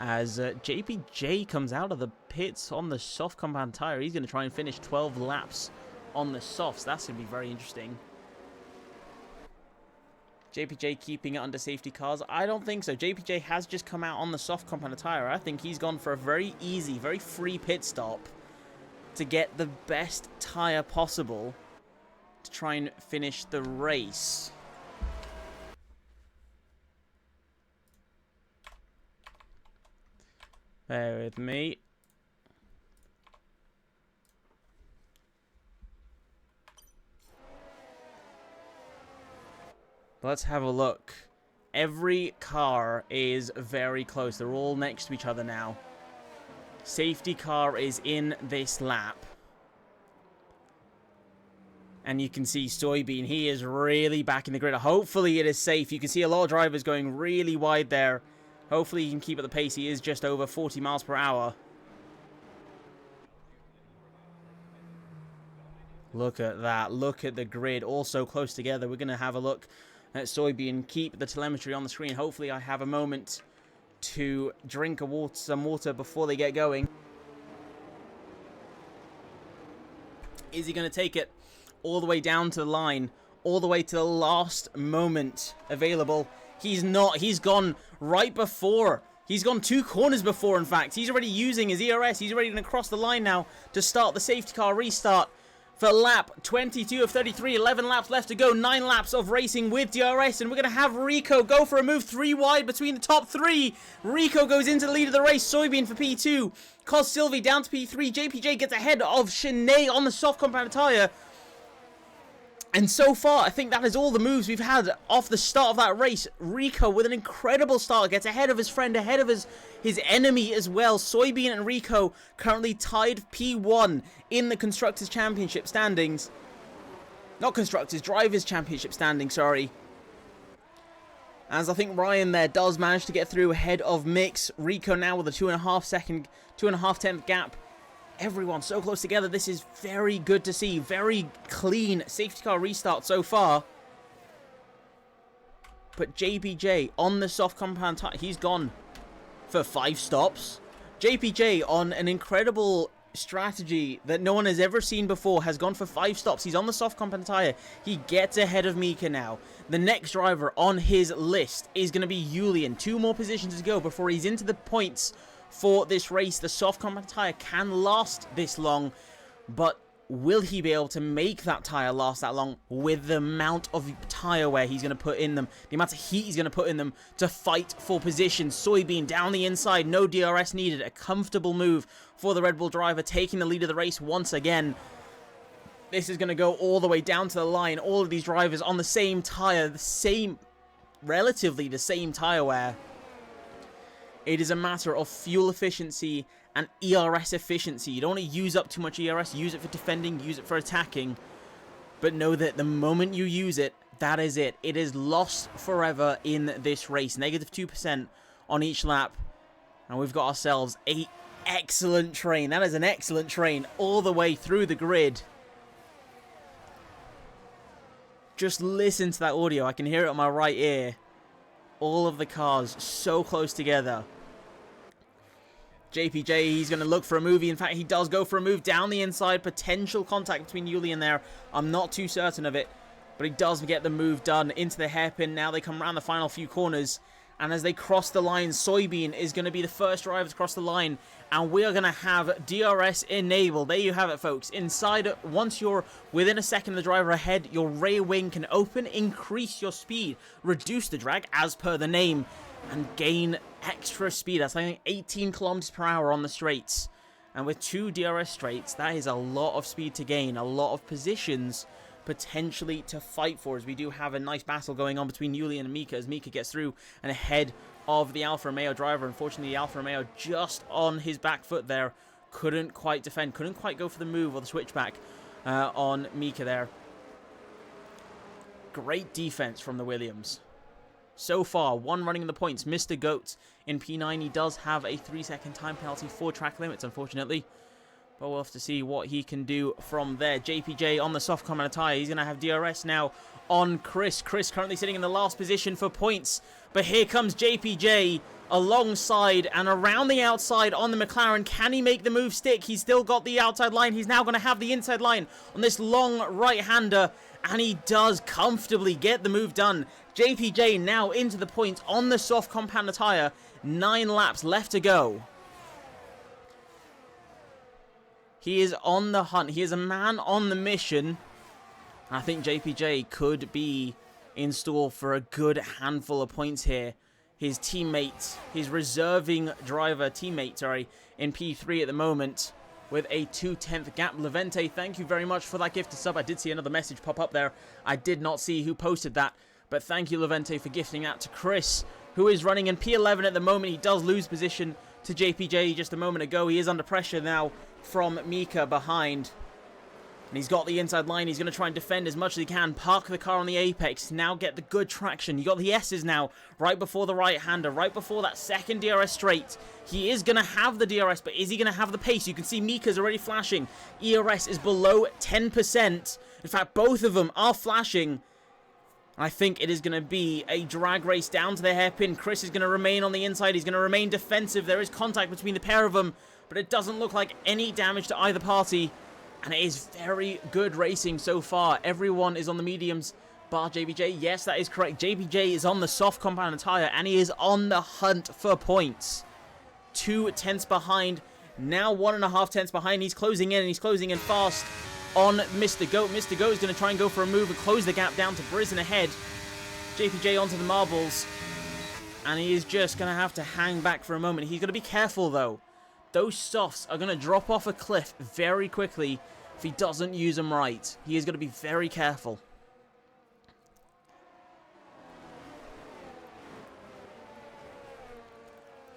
Speaker 1: As JPJ comes out of the pits on the soft compound tire, he's going to try and finish 12 laps on the softs. That's going to be very interesting. JPJ keeping it under safety cars? I don't think so. JPJ has just come out on the soft compound tire. I think he's gone for a very easy, very free pit stop to get the best tire possible to try and finish the race. Bear with me. Let's have a look. Every car is very close. They're all next to each other now. Safety car is in this lap. And you can see Soybean, he is really back in the grid. Hopefully it is safe. You can see a lot of drivers going really wide there. Hopefully he can keep at the pace. He is just over 40 miles per hour. Look at that. Look at the grid. All so close together. We're going to have a look at Soybean. Keep the telemetry on the screen. Hopefully I have a moment to drink some water before they get going. Is he going to take it all the way down to the line? All the way to the last moment available? He's not. He's gone right before. He's gone 2 corners before, in fact. He's already using his ERS. He's already going to cross the line now to start the safety car restart for lap 22 of 33. 11 laps left to go. 9 laps of racing with DRS. And we're going to have Rico go for a move 3 wide between the top 3. Rico goes into the lead of the race. Soybean for P2. Cos Sylvie down to P3. JPJ gets ahead of Shanae on the soft compound tire. And so far, I think that is all the moves we've had off the start of that race. Rico, with an incredible start, gets ahead of his friend, ahead of his enemy as well. Soybean and Rico currently tied P1 in the Constructors' Championship standings. Not Constructors, Drivers' Championship standings, sorry. As I think Ryan there does manage to get through ahead of Mix. Rico now with a 2.5 tenth gap. Everyone so close together. This is very good to see. Very clean safety car restart so far. But JPJ on the soft compound tire, he's gone for 5 stops. JPJ on an incredible strategy that no one has ever seen before has gone for 5 stops. He's on the soft compound tire. He gets ahead of Mika now. The next driver on his list is going to be Julian. 2 more positions to go before he's into the points for this race. The soft compound tire can last this long, but will he be able to make that tire last that long with the amount of tire wear he's going to put in them, the amount of heat he's going to put in them to fight for position? Soybean down the inside, no DRS needed. A comfortable move for the Red Bull driver, taking the lead of the race once again. This is going to go all the way down to the line. All of these drivers on the same tire, relatively the same tire wear. It is a matter of fuel efficiency and ERS efficiency. You don't want to use up too much ERS. Use it for defending, use it for attacking. But know that the moment you use it, that is it. It is lost forever in this race. Negative 2% on each lap. And we've got ourselves an excellent train. That is an excellent train all the way through the grid. Just listen to that audio. I can hear it on my right ear. All of the cars so close together. JPJ, he's going to look for a move. In fact, he does go for a move down the inside. Potential contact between Julian there. I'm not too certain of it. But he does get the move done into the hairpin. Now they come around the final few corners. And as they cross the line, Soybean is going to be the first driver to cross the line. And we are going to have DRS enabled. There you have it, folks. Inside, once you're within a second of the driver ahead, your rear wing can open, increase your speed, reduce the drag as per the name, and gain extra speed. That's like 18 kilometers per hour on the straights. And with 2 DRS straights, that is a lot of speed to gain, a lot of positions potentially to fight for, as we do have a nice battle going on between Julian and Mika as Mika gets through and ahead of the Alfa Romeo driver. Unfortunately, the Alfa Romeo just on his back foot there, couldn't quite defend, couldn't quite go for the move or the switchback on Mika there. Great defense from the Williams. So far, one running in the points. Mr. Goat in P9, he does have a 3-second time penalty for track limits, unfortunately. But we'll have to see what he can do from there. JPJ on the soft combat tire. He's going to have DRS now on Chris. Chris currently sitting in the last position for points. But here comes JPJ alongside and around the outside on the McLaren. Can he make the move stick? He's still got the outside line. He's now going to have the inside line on this long right-hander. And he does comfortably get the move done. JPJ now into the points on the soft compound tire. 9 laps left to go. He is on the hunt. He is a man on the mission. I think JPJ could be in store for a good handful of points here. His teammate, his reserving driver teammate, sorry, in P3 at the moment with a 2/10 gap. Levente, thank you very much for that gifted sub. I did see another message pop up there. I did not see who posted that, but thank you, Levente, for gifting that to Chris, who is running in P11 at the moment. He does lose position to JPJ just a moment ago. He is under pressure now from Mika behind. And he's got the inside line. He's going to try and defend as much as he can. Park the car on the apex. Now get the good traction. You got the S's now. Right before the right-hander. Right before that second DRS straight. He is going to have the DRS, but is he going to have the pace? You can see Mika's already flashing. ERS is below 10%. In fact, both of them are flashing. I think it is going to be a drag race down to the hairpin. Chris is going to remain on the inside. He's going to remain defensive. There is contact between the pair of them, but it doesn't look like any damage to either party. And it is very good racing so far. Everyone is on the mediums, bar JBJ. Yes, that is correct. JBJ is on the soft compound tire, and he is on the hunt for points. 2 tenths behind. Now 1.5 tenths behind. He's closing in, and he's closing in fast on Mr. Goat. Mr. Goat is going to try and go for a move and close the gap down to Brisen ahead. JPJ onto the marbles. And he is just going to have to hang back for a moment. He's going to be careful, though. Those softs are going to drop off a cliff very quickly if he doesn't use them right. He is going to be very careful.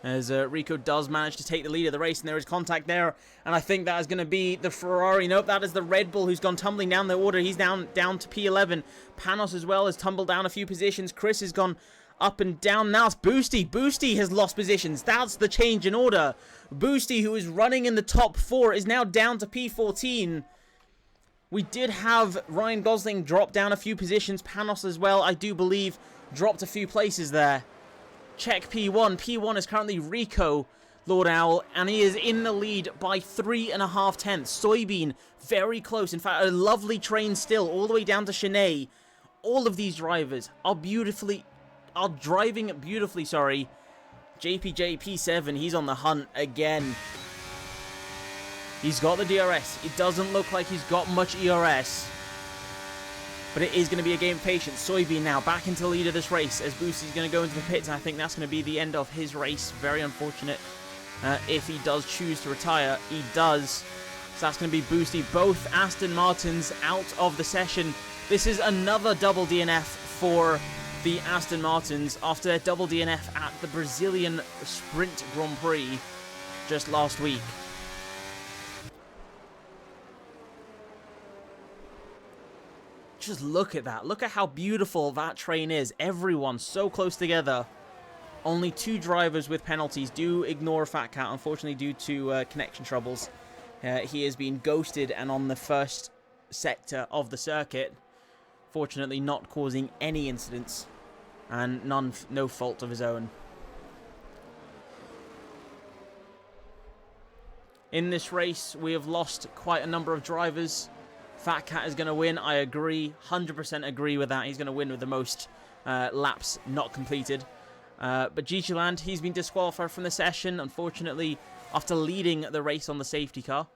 Speaker 1: As Rico does manage to take the lead of the race, and there is contact there. And I think that is going to be the Ferrari. Nope, that is the Red Bull who's gone tumbling down the order. He's down to P11. Panos as well has tumbled down a few positions. Chris has gone up and down. Now it's Boosty. Boosty has lost positions. That's the change in order. Boosty, who is running in the top 4, is now down to P14. We did have Ryan Gosling drop down a few positions. Panos as well, I do believe, dropped a few places there. Check P1. P1 is currently Rico, Lord Owl, and he is in the lead by 3.5 tenths. Soybean, very close. In fact, a lovely train still, all the way down to Shanae. All of these drivers are driving beautifully, sorry. JPJ P7, he's on the hunt again. He's got the DRS. It doesn't look like he's got much ERS. But it is going to be a game of patience. Soybean now back into the lead of this race as Boosty's going to go into the pits. And I think that's going to be the end of his race. Very unfortunate if he does choose to retire. He does. So that's going to be Boosty. Both Aston Martins out of the session. This is another double DNF for the Aston Martins after their double DNF at the Brazilian Sprint Grand Prix just last week. Just look at that. Look at how beautiful that train is. Everyone so close together. Only 2 drivers with penalties. Do ignore Fat Cat, unfortunately, due to connection troubles. He has been ghosted and on the first sector of the circuit. Fortunately, not causing any incidents. And no fault of his own. In this race, we have lost quite a number of drivers. Fat Cat is going to win, I agree. 100% agree with that. He's going to win with the most laps not completed. But GG Land, he's been disqualified from the session, unfortunately, after leading the race on the safety car.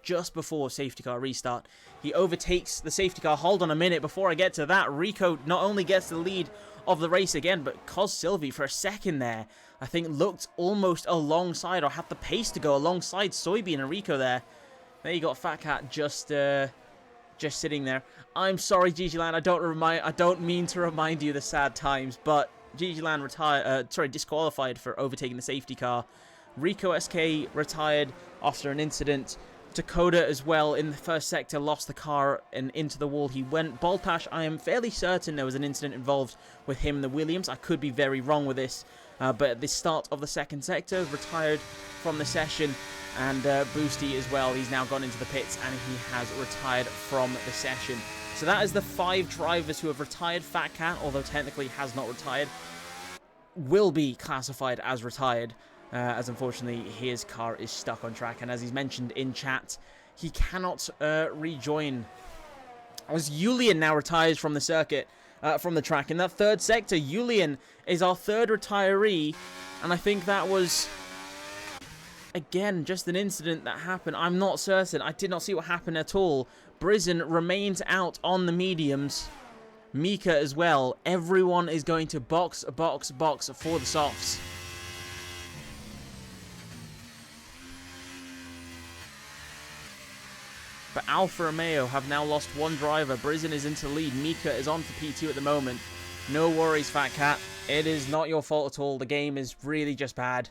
Speaker 1: Just before safety car restart, he overtakes the safety car. Hold on a minute, before I get to that, Rico not only gets the lead of the race again, but Cos Sylvie for a second there, I think looked almost alongside, or had the pace to go alongside Soybean and Rico there. There you got Fat Cat just sitting there. I'm sorry, GG Land, I don't mean to remind you the sad times, but GG Land disqualified for overtaking the safety car. Rico SK retired after an incident. Dakota as well in the first sector lost the car and into the wall he went. Baldpash, I am fairly certain there was an incident involved with him and the Williams. I could be very wrong with this, but at the start of the second sector, retired from the session. And Boosty as well, he's now gone into the pits and he has retired from the session. So that is the 5 drivers who have retired. Fat Cat, although technically has not retired, will be classified as retired. As unfortunately his car is stuck on track, and as he's mentioned in chat, he cannot rejoin. As Julian now retires from the circuit, from the track. In that third sector, Julian is our 3rd retiree, and I think that was, again, just an incident that happened. I'm not certain. I did not see what happened at all. Brizen remains out on the mediums. Mika as well. Everyone is going to box for the softs. But Alfa Romeo have now lost 1 driver. Brizen is into lead. Mika is on for P2 at the moment. No worries, Fat Cat. It is not your fault at all. The game is really just bad.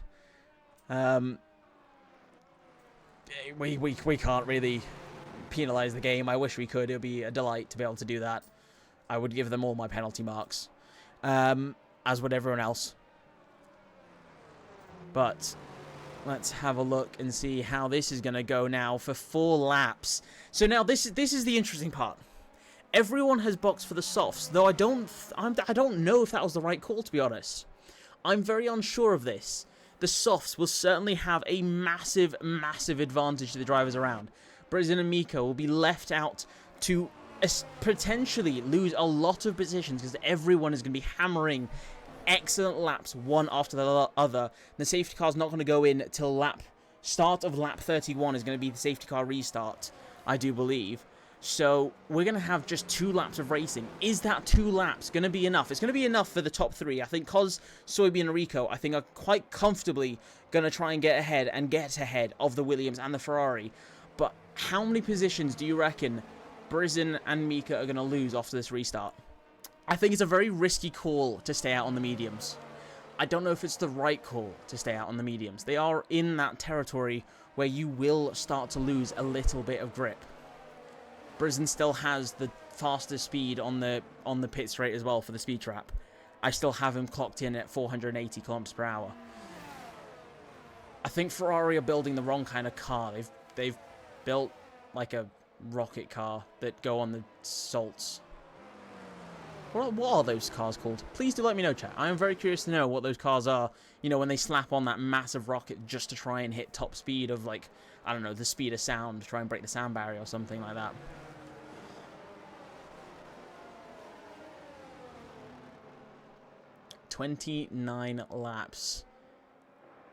Speaker 1: We can't really penalize the game. I wish we could. It would be a delight to be able to do that. I would give them all my penalty marks. As would everyone else. But let's have a look and see how this is going to go now for 4 laps. So now this is the interesting part. Everyone has boxed for the softs, though I don't know if that was the right call, to be honest. I'm very unsure of this. The softs will certainly have a massive, massive advantage to the drivers around. Brizen and Miko will be left out to potentially lose a lot of positions because everyone is going to be hammering excellent laps one after the other. The safety car is not going to go in till start of lap 31 is going to be the safety car restart, I do believe. So we're going to have just 2 laps of racing. Is that 2 laps going to be enough? It's going to be enough for the top 3. I think Cos, Soybean and Rico, I think are quite comfortably going to try and get ahead of the Williams and the Ferrari. But how many positions do you reckon Brizen and Mika are going to lose after this restart? I think it's a very risky call to stay out on the mediums. I don't know if it's the right call to stay out on the mediums. They are in that territory where you will start to lose a little bit of grip. Brizen still has the fastest speed on the pit straight as well for the speed trap. I still have him clocked in at 480 kilometers per hour. I think Ferrari are building the wrong kind of car. They've built like a rocket car that go on the salts. What are those cars called? Please do let me know, chat. I am very curious to know what those cars are. You know, when they slap on that massive rocket just to try and hit top speed of, like, I don't know, the speed of sound, to try and break the sound barrier or something like that. "29 laps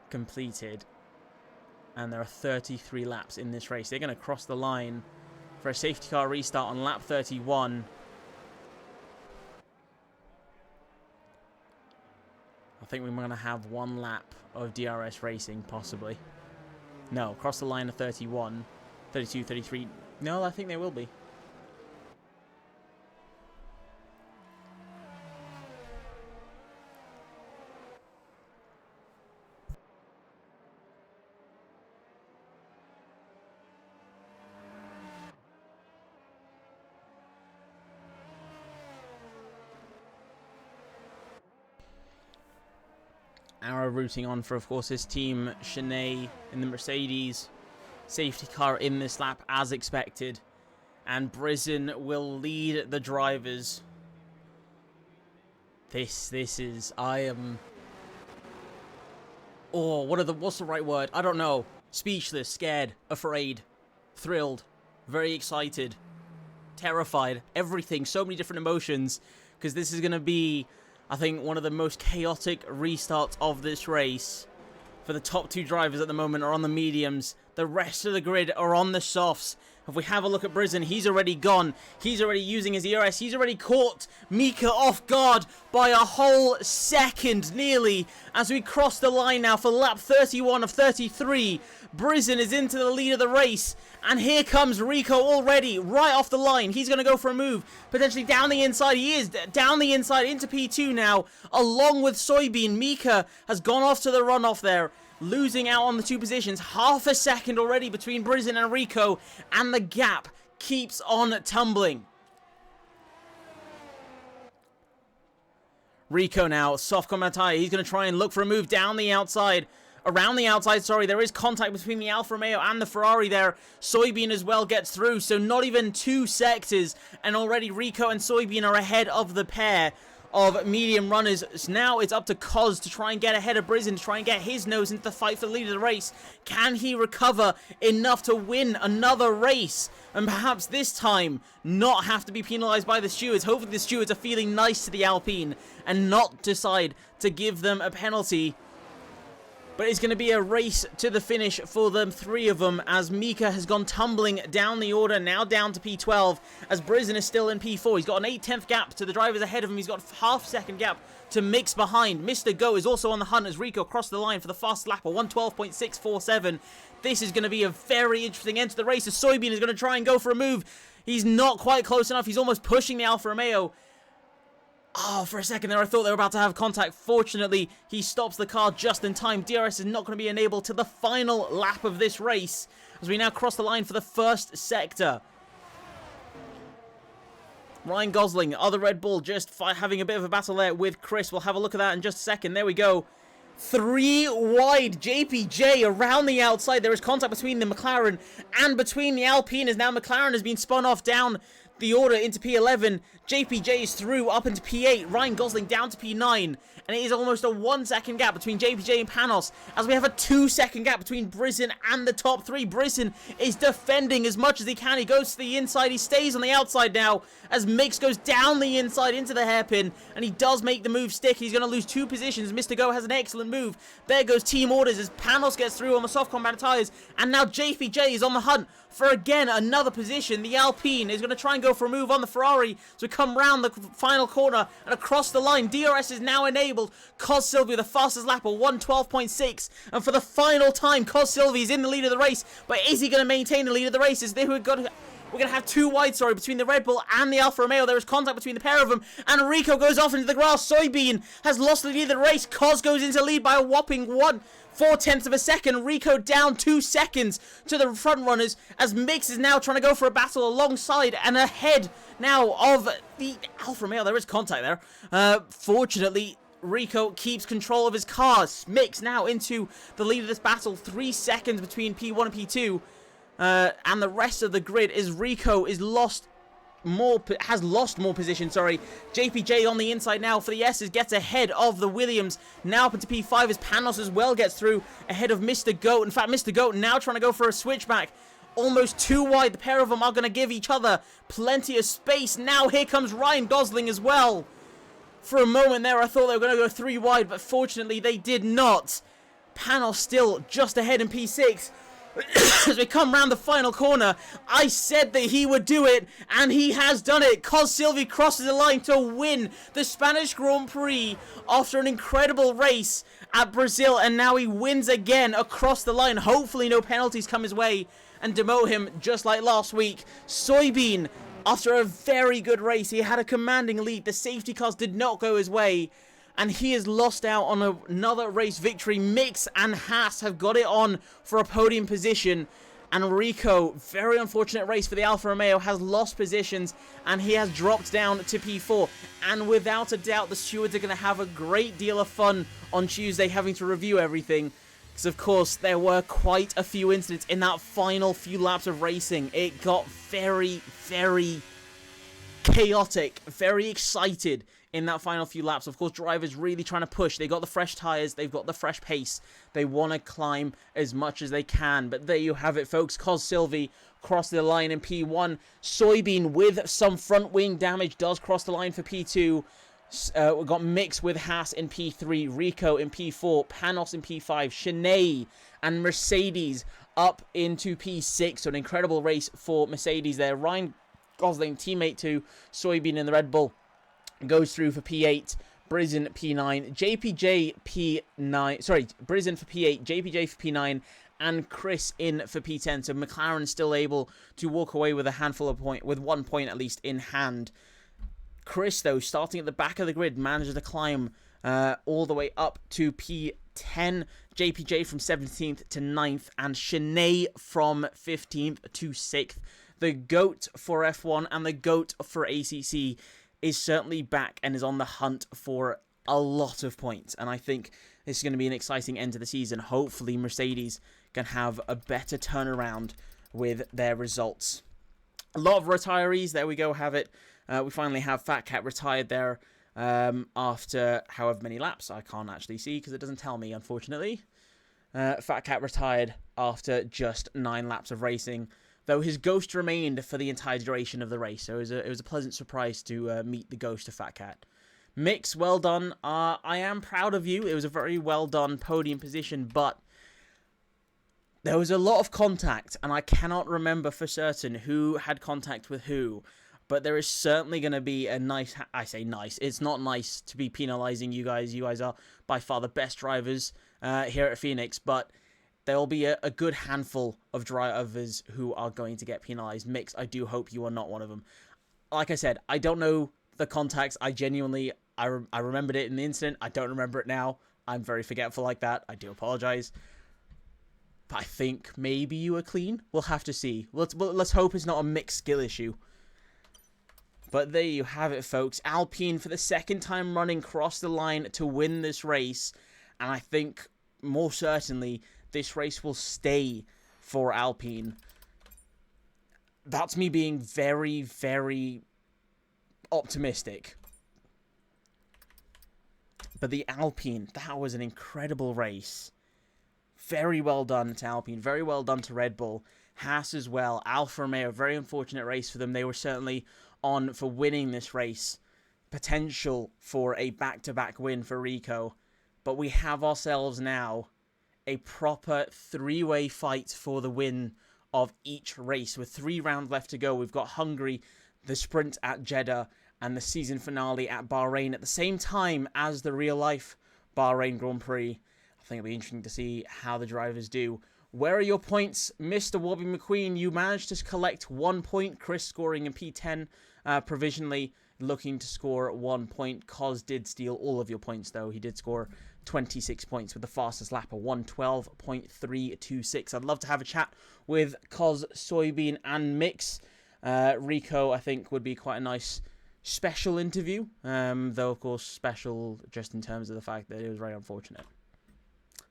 Speaker 1: completed, and there are 33 laps in this race. They're going to cross the line for a safety car restart on lap 31. I think we're going to have 1 lap of DRS racing, possibly. No, cross the line of 31, 32, 33. No, I think they will be. Arrow rooting on for, of course, his team, Shanae in the Mercedes. Safety car in this lap, as expected. And Brizen will lead the drivers. This is... Oh, what's the right word? I don't know. Speechless, scared, afraid, thrilled, very excited, terrified, everything. So many different emotions. Because this is going to be... I think one of the most chaotic restarts of this race. For the top 2 drivers at the moment are on the mediums. The rest of the grid are on the softs. If we have a look at Brizin, he's already gone. He's already using his ERS. He's already caught Mika off guard by a whole second, nearly, as we cross the line now for lap 31 of 33. Brizin is into the lead of the race. And here comes Rico already, right off the line. He's going to go for a move, potentially down the inside. He is down the inside into P2 now, along with Soybean. Mika has gone off to the runoff there, losing out on the 2 positions. Half a second already between Brizin and Rico, and the gap keeps on tumbling. Rico now, soft combat tire. He's going to try and look for a move down the outside. Around the outside, sorry, there is contact between the Alfa Romeo and the Ferrari there. Soybean as well gets through, so not even 2 sectors, and already Rico and Soybean are ahead of the pair of medium runners. Now it's up to Cos to try and get ahead of Brizin, to try and get his nose into the fight for the lead of the race. Can he recover enough to win another race? And perhaps this time not have to be penalised by the stewards. Hopefully the stewards are feeling nice to the Alpine and not decide to give them a penalty. But it's going to be a race to the finish for them, 3 of them, as Mika has gone tumbling down the order, now down to P12, as Brizin is still in P4. He's got an 8/10 gap to the drivers ahead of him. He's got a half-second gap to Mix behind. Mr. Go is also on the hunt as Rico crossed the line for the fast lap of 1:12.647. This is going to be a very interesting end to the race, as Soybean is going to try and go for a move. He's not quite close enough. He's almost pushing the Alfa Romeo. Oh, for a second there, I thought they were about to have contact. Fortunately, he stops the car just in time. DRS is not going to be enabled to the final lap of this race, as we now cross the line for the first sector. Ryan Gosling, other Red Bull, just having a bit of a battle there with Chris. We'll have a look at that in just a second. There we go. 3 wide. JPJ around the outside. There is contact between the McLaren and between the Alpine, as now McLaren has been spun off down the order into P11. JPJ is through up into P8. Ryan Gosling down to P9. And it is almost a 1-second gap between JPJ and Panos, as we have a 2-second gap between Brizin and the top 3. Brizin is defending as much as he can. He goes to the inside. He stays on the outside now, as Mix goes down the inside into the hairpin, and he does make the move stick. He's going to lose 2 positions. Mr. Go has an excellent move. There goes team orders as Panos gets through on the soft combat tires, and now JPJ is on the hunt for, again, another position. The Alpine is going to try and go for a move on the Ferrari, so we come round the final corner and across the line. DRS is now enabled. Cos Silvi, the fastest lap of 1:12.6, and for the final time, Cos Silvi is in the lead of the race. But is he going to maintain the lead of the race? We're going to have 2 wide, between the Red Bull and the Alfa Romeo. There is contact between the pair of them, and Rico goes off into the grass. Soybean has lost the lead of the race. Cos goes into lead by a whopping 4/10 of a second. Rico down 2 seconds to the front runners, as Mix is now trying to go for a battle alongside and ahead now of the Alfa Romeo. There is contact there. Fortunately, Rico keeps control of his car. Mix now into the lead of this battle. 3 seconds between P1 and P2. And the rest of the grid is Rico has lost more position, JPJ on the inside now for the S's, gets ahead of the Williams. Now up into P5 as Panos as well gets through ahead of Mr. Goat. In fact, Mr. Goat now trying to go for a switchback. Almost 2 wide. The pair of them are going to give each other plenty of space. Now here comes Ryan Gosling as well. For a moment there, I thought they were going to go 3 wide, but fortunately they did not. Panos still just ahead in P6. As we come round the final corner, I said that he would do it, and he has done it. Cos Silvi crosses the line to win the Spanish Grand Prix after an incredible race at Brazil, and now he wins again across the line. Hopefully no penalties come his way and demote him just like last week. Soybean, after a very good race, he had a commanding lead. The safety cars did not go his way, and he has lost out on another race victory. Mix and Haas have got it on for a podium position, and Rico, very unfortunate race for the Alfa Romeo, has lost positions, and he has dropped down to P4. And without a doubt, the stewards are going to have a great deal of fun on Tuesday having to review everything, because of course there were quite a few incidents in that final few laps of racing. It got very, very chaotic, very excited in that final few laps. Of course, drivers really trying to push. They got the fresh tires, they've got the fresh pace. They want to climb as much as they can. But there you have it, folks. Cos Silvi crossed the line in P1. Soybean with some front wing damage does cross the line for P2. We've got Mix with Haas in P3, Rico in P4, Panos in P5, Shanae and Mercedes up into P6. So an incredible race for Mercedes there. Ryan Gosling, teammate to Soybean in the Red Bull, goes through for P8. Brizin P9, JPJ P9, sorry, Brizin for P8, JPJ for P9, and Chris in for P10. So McLaren still able to walk away with a handful of points, with 1 point at least in hand. Chris, though, starting at the back of the grid, manages to climb all the way up to P10. JPJ from 17th to 9th, and Shanae from 15th to 6th. The GOAT for F1 and the GOAT for ACC is certainly back and is on the hunt for a lot of points. And I think this is going to be an exciting end to the season. Hopefully Mercedes can have a better turnaround with their results. A lot of retirees. There we go, have it. We finally have Fat Cat retired there after however many laps. I can't actually see because it doesn't tell me, unfortunately. Fat Cat retired after just 9 laps of racing, though his ghost remained for the entire duration of the race. So it was a pleasant surprise to meet the ghost of Fat Cat. Mix, well done. I am proud of you. It was a very well done podium position, but there was a lot of contact, and I cannot remember for certain who had contact with who. But there is certainly going to be a nice... I say nice. It's not nice to be penalising you guys. You guys are by far the best drivers here at Phoenix. But there will be a good handful of drivers who are going to get penalised. Mix, I do hope you are not one of them. Like I said, I don't know the contacts. I genuinely... I remembered it in the incident. I don't remember it now. I'm very forgetful like that. I do apologise. But I think maybe you were clean. We'll have to see. Let's hope it's not a mixed skill issue. But there you have it, folks. Alpine, for the second time running, crossed the line to win this race. And I think, more certainly, this race will stay for Alpine. That's me being very, very optimistic. But the Alpine, that was an incredible race. Very well done to Alpine. Very well done to Red Bull. Haas as well. Alfa Romeo, very unfortunate race for them. They were certainly on for winning this race. Potential for a back-to-back win for Rico. But we have ourselves now a proper 3-way fight for the win of each race. With 3 rounds left to go, we've got Hungary, the sprint at Jeddah, and the season finale at Bahrain at the same time as the real-life Bahrain Grand Prix. I think it'll be interesting to see how the drivers do. Where are your points, Mr. Wobby McQueen? You managed to collect 1 point. Chris scoring in P10 provisionally, looking to score 1 point. Cos did steal all of your points, though. He did score 26 points with the fastest lap of 112.326. I'd love to have a chat with Cos, Soybean, and Mix. Rico, I think, would be quite a nice special interview, though, of course, special just in terms of the fact that it was very unfortunate.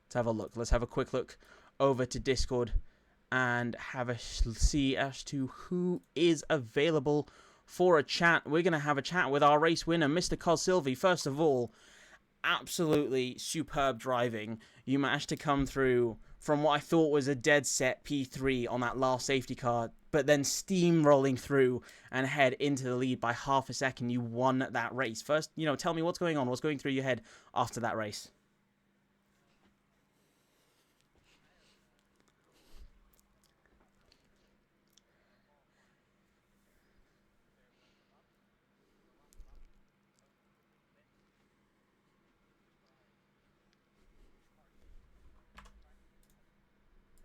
Speaker 1: Let's have a look. Let's have a quick look over to Discord and have a see as to who is available for a chat. We're going to have a chat with our race winner, Mr. Cos Silvi. First of all, absolutely superb driving. You managed to come through from what I thought was a dead set P3 on that last safety car, but then steamrolling through and head into the lead by half a second. You won that race. First, tell me what's going on. What's going through your head after that race?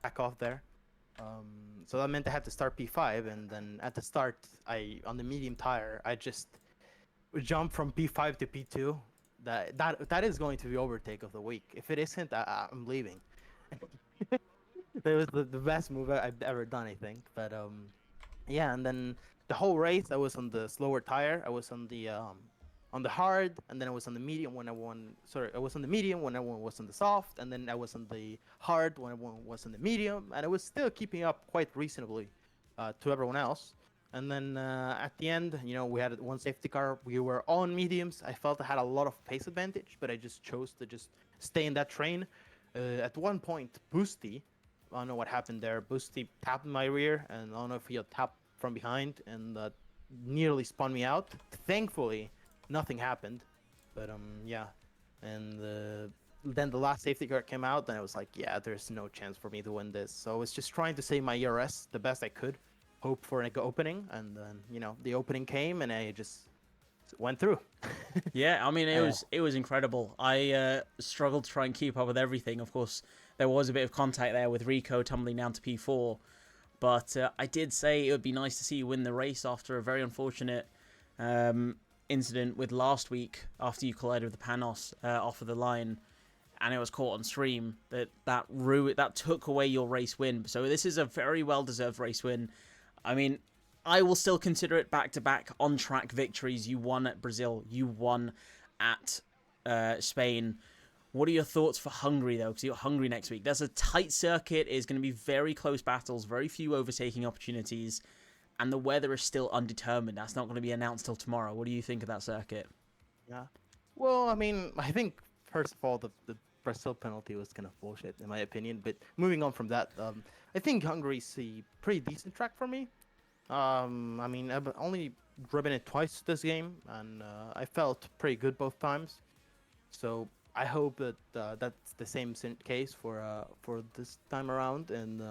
Speaker 3: Back off there. So that meant I had to start P5, and then at the start, on the medium tire, I just jumped from P5 to P2. That is going to be overtake of the week. If it isn't, I'm leaving. That was the best move I've ever done, I think. But yeah, and then the whole race, I was on the slower tire. I was on the hard, and then I was on the medium when everyone. Sorry, I was on the medium when everyone was on the soft, and then I was on the hard when everyone was on the medium, and I was still keeping up quite reasonably to everyone else. And then at the end, we had 1 safety car. We were all on mediums. I felt I had a lot of pace advantage, but I just chose to just stay in that train. At one point, Boosty, I don't know what happened there. Boosty tapped my rear, and I don't know if he had tapped from behind, and nearly spun me out. Thankfully, nothing happened. But yeah, and then the last safety car came out, and I was like, yeah, there's no chance for me to win this. So I was just trying to save my ERS the best I could, hope for an opening, and then the opening came, and I just went through.
Speaker 1: Yeah, I mean it was incredible. I struggled to try and keep up with everything. Of course, there was a bit of contact there with Rico tumbling down to P4, but I did say it would be nice to see you win the race after a very unfortunate incident with last week after you collided with the Panos off of the line, and it was caught on stream. That took away your race win. So this is a very well deserved race win. I mean, I will still consider it back-to-back on-track victories. You won at Brazil. You won at Spain. What are your thoughts for Hungary, though? Because you're Hungary next week. There's a tight circuit. It's going to be very close battles, very few overtaking opportunities, and the weather is still undetermined. That's not going to be announced till tomorrow. What do you think of that circuit?
Speaker 3: Yeah. Well, I mean, I think, first of all, the Brazil penalty was kind of bullshit, in my opinion. But moving on from that, I think Hungary's a pretty decent track for me. I mean, I've only driven it twice this game, and I felt pretty good both times. So I hope that that's the same case for this time around. And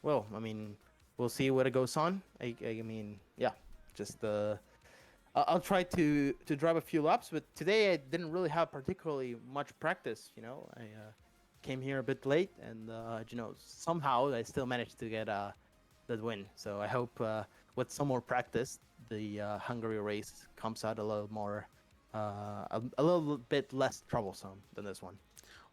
Speaker 3: well, I mean, we'll see what it goes on. I mean, yeah, just I'll try to drive a few laps, but today I didn't really have particularly much practice. I came here a bit late, and somehow I still managed to get that win. So I hope with some more practice, the Hungary race comes out a little more, a little bit less troublesome than this one.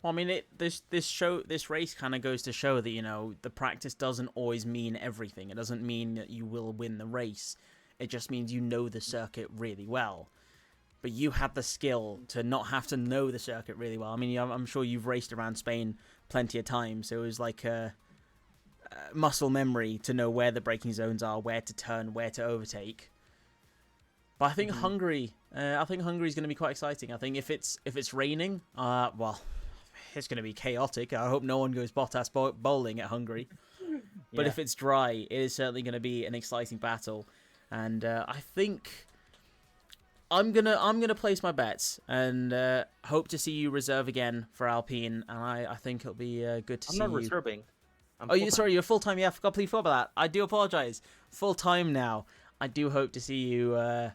Speaker 1: Well, I mean, this race kind of goes to show that the practice doesn't always mean everything. It doesn't mean that you will win the race. It just means you know the circuit really well. But you had the skill to not have to know the circuit really well. I mean, I'm sure you've raced around Spain plenty of times, so it was like muscle memory to know where the braking zones are, where to turn, where to overtake. But I think Hungary is going to be quite exciting. I think if it's raining, well, it's going to be chaotic. I hope no one goes Bottas bowling at Hungary. But if it's dry, it is certainly going to be an exciting battle. And I think I'm gonna place my bets and hope to see you reserve again for Alpine. And I think it'll be good to see you.
Speaker 3: I'm not reserving.
Speaker 1: Sorry, you're full time. Yeah, I completely forgot about that. I do apologize. Full time now. I do hope to see you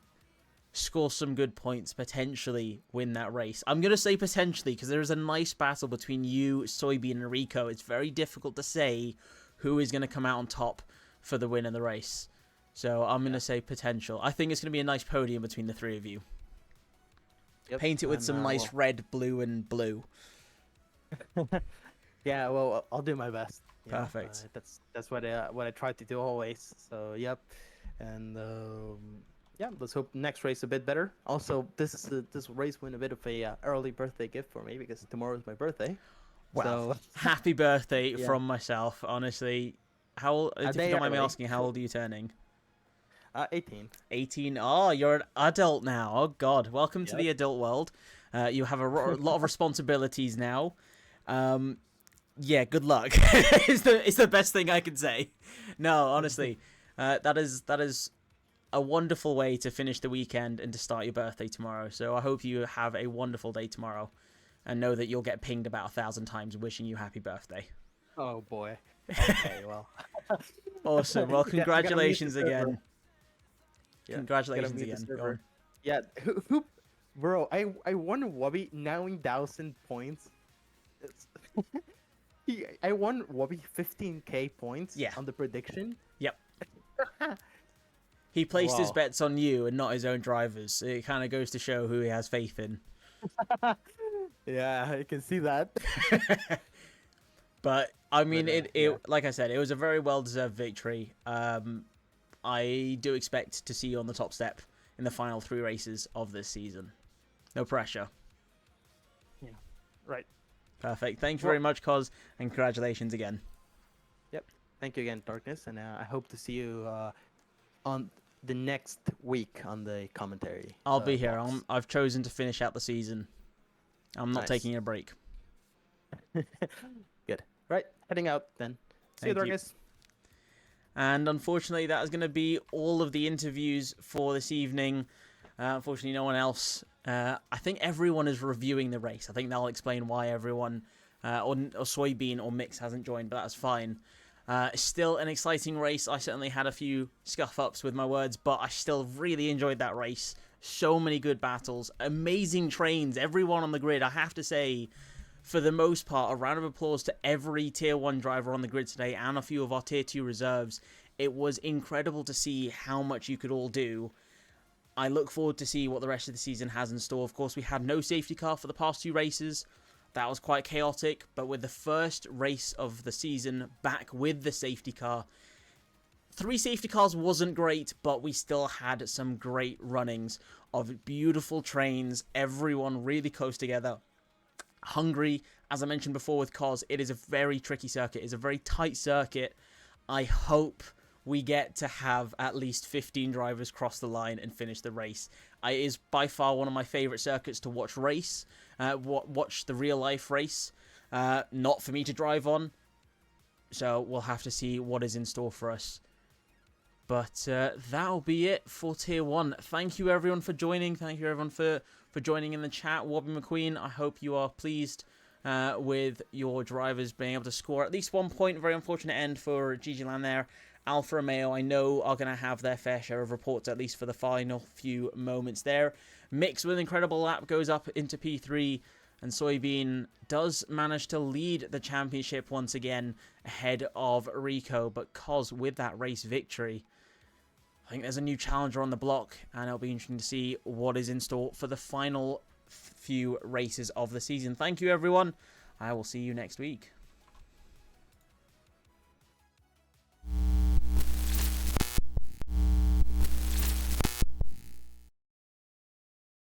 Speaker 1: score some good points, potentially win that race. I'm going to say potentially because there is a nice battle between you, Soybean, and Rico. It's very difficult to say who is going to come out on top for the win of the race. So I'm going to say potential. I think it's going to be a nice podium between the three of you.
Speaker 3: Yep.
Speaker 1: Paint it with some nice red, blue, and blue.
Speaker 3: Yeah, well, I'll do my best.
Speaker 1: Perfect.
Speaker 3: That's what I try to do always. So yep, and yeah, let's hope next race a bit better. Also, this race win a bit of a early birthday gift for me because tomorrow is my birthday.
Speaker 1: Well,
Speaker 3: so,
Speaker 1: happy birthday from myself. Honestly, how old? If you don't mind me asking, how old are you turning?
Speaker 3: 18.
Speaker 1: 18. Oh, you're an adult now. Oh God, welcome to the adult world. You have a lot of responsibilities now. Yeah, good luck. It's the best thing I can say. No, honestly, that is a wonderful way to finish the weekend and to start your birthday tomorrow. So I hope you have a wonderful day tomorrow, and know that you'll get pinged about 1,000 times wishing you happy birthday.
Speaker 3: Oh boy. Okay, well.
Speaker 1: Awesome. Well, congratulations again.
Speaker 3: Yeah,
Speaker 1: Congratulations again. Go on.
Speaker 3: Yeah, who, bro? I won Wobby 9,000 points. I won Wobby 15k points on the prediction.
Speaker 1: Yep. He placed his bets on you and not his own drivers. It kind of goes to show who he has faith in.
Speaker 3: Yeah, I can see that.
Speaker 1: But I mean, like I said, it was a very well-deserved victory. I do expect to see you on the top step in the final 3 races of this season. No pressure.
Speaker 3: Yeah, right.
Speaker 1: Perfect. Thank you very much, Cos, and congratulations again.
Speaker 3: Yep. Thank you again, Darkness, and I hope to see you on the next week on the commentary.
Speaker 1: I'll be here. I've chosen to finish out the season. I'm not taking a break.
Speaker 3: Good. Right. Heading out then. See you, Darkness.
Speaker 1: And unfortunately, that is going to be all of the interviews for this evening. Unfortunately, no one else. I think everyone is reviewing the race. I think they'll explain why everyone, or Soybean or Mix hasn't joined, but that's fine. Still an exciting race. I certainly had a few scuff-ups with my words, but I still really enjoyed that race. So many good battles. Amazing trains. Everyone on the grid, I have to say, for the most part, a round of applause to every Tier 1 driver on the grid today and a few of our Tier 2 reserves. It was incredible to see how much you could all do. I look forward to see what the rest of the season has in store. Of course, we had no safety car for the past 2 races. That was quite chaotic, but with the first race of the season back with the safety car, 3 safety cars wasn't great, but we still had some great runnings of beautiful trains, everyone really close together. Hungary, as I mentioned before with Cos, it is a very tricky circuit. It's a very tight circuit. I hope we get to have at least 15 drivers cross the line and finish the race. It is by far one of my favourite circuits to watch race, watch the real-life race, not for me to drive on. So we'll have to see what is in store for us. But that'll be it for Tier 1. Thank you everyone for joining. Thank you everyone for joining in the chat. Wobby McQueen, I hope you are pleased with your drivers being able to score at least 1 point. Very unfortunate end for GG Land there. Alfa Romeo, I know, are going to have their fair share of reports, at least for the final few moments there. Mix with an incredible lap goes up into P3. And Soybean does manage to lead the championship once again ahead of Rico. But Cos with that race victory, I think there's a new challenger on the block, and it'll be interesting to see what is in store for the final few races of the season. Thank you, everyone. I will see you next week.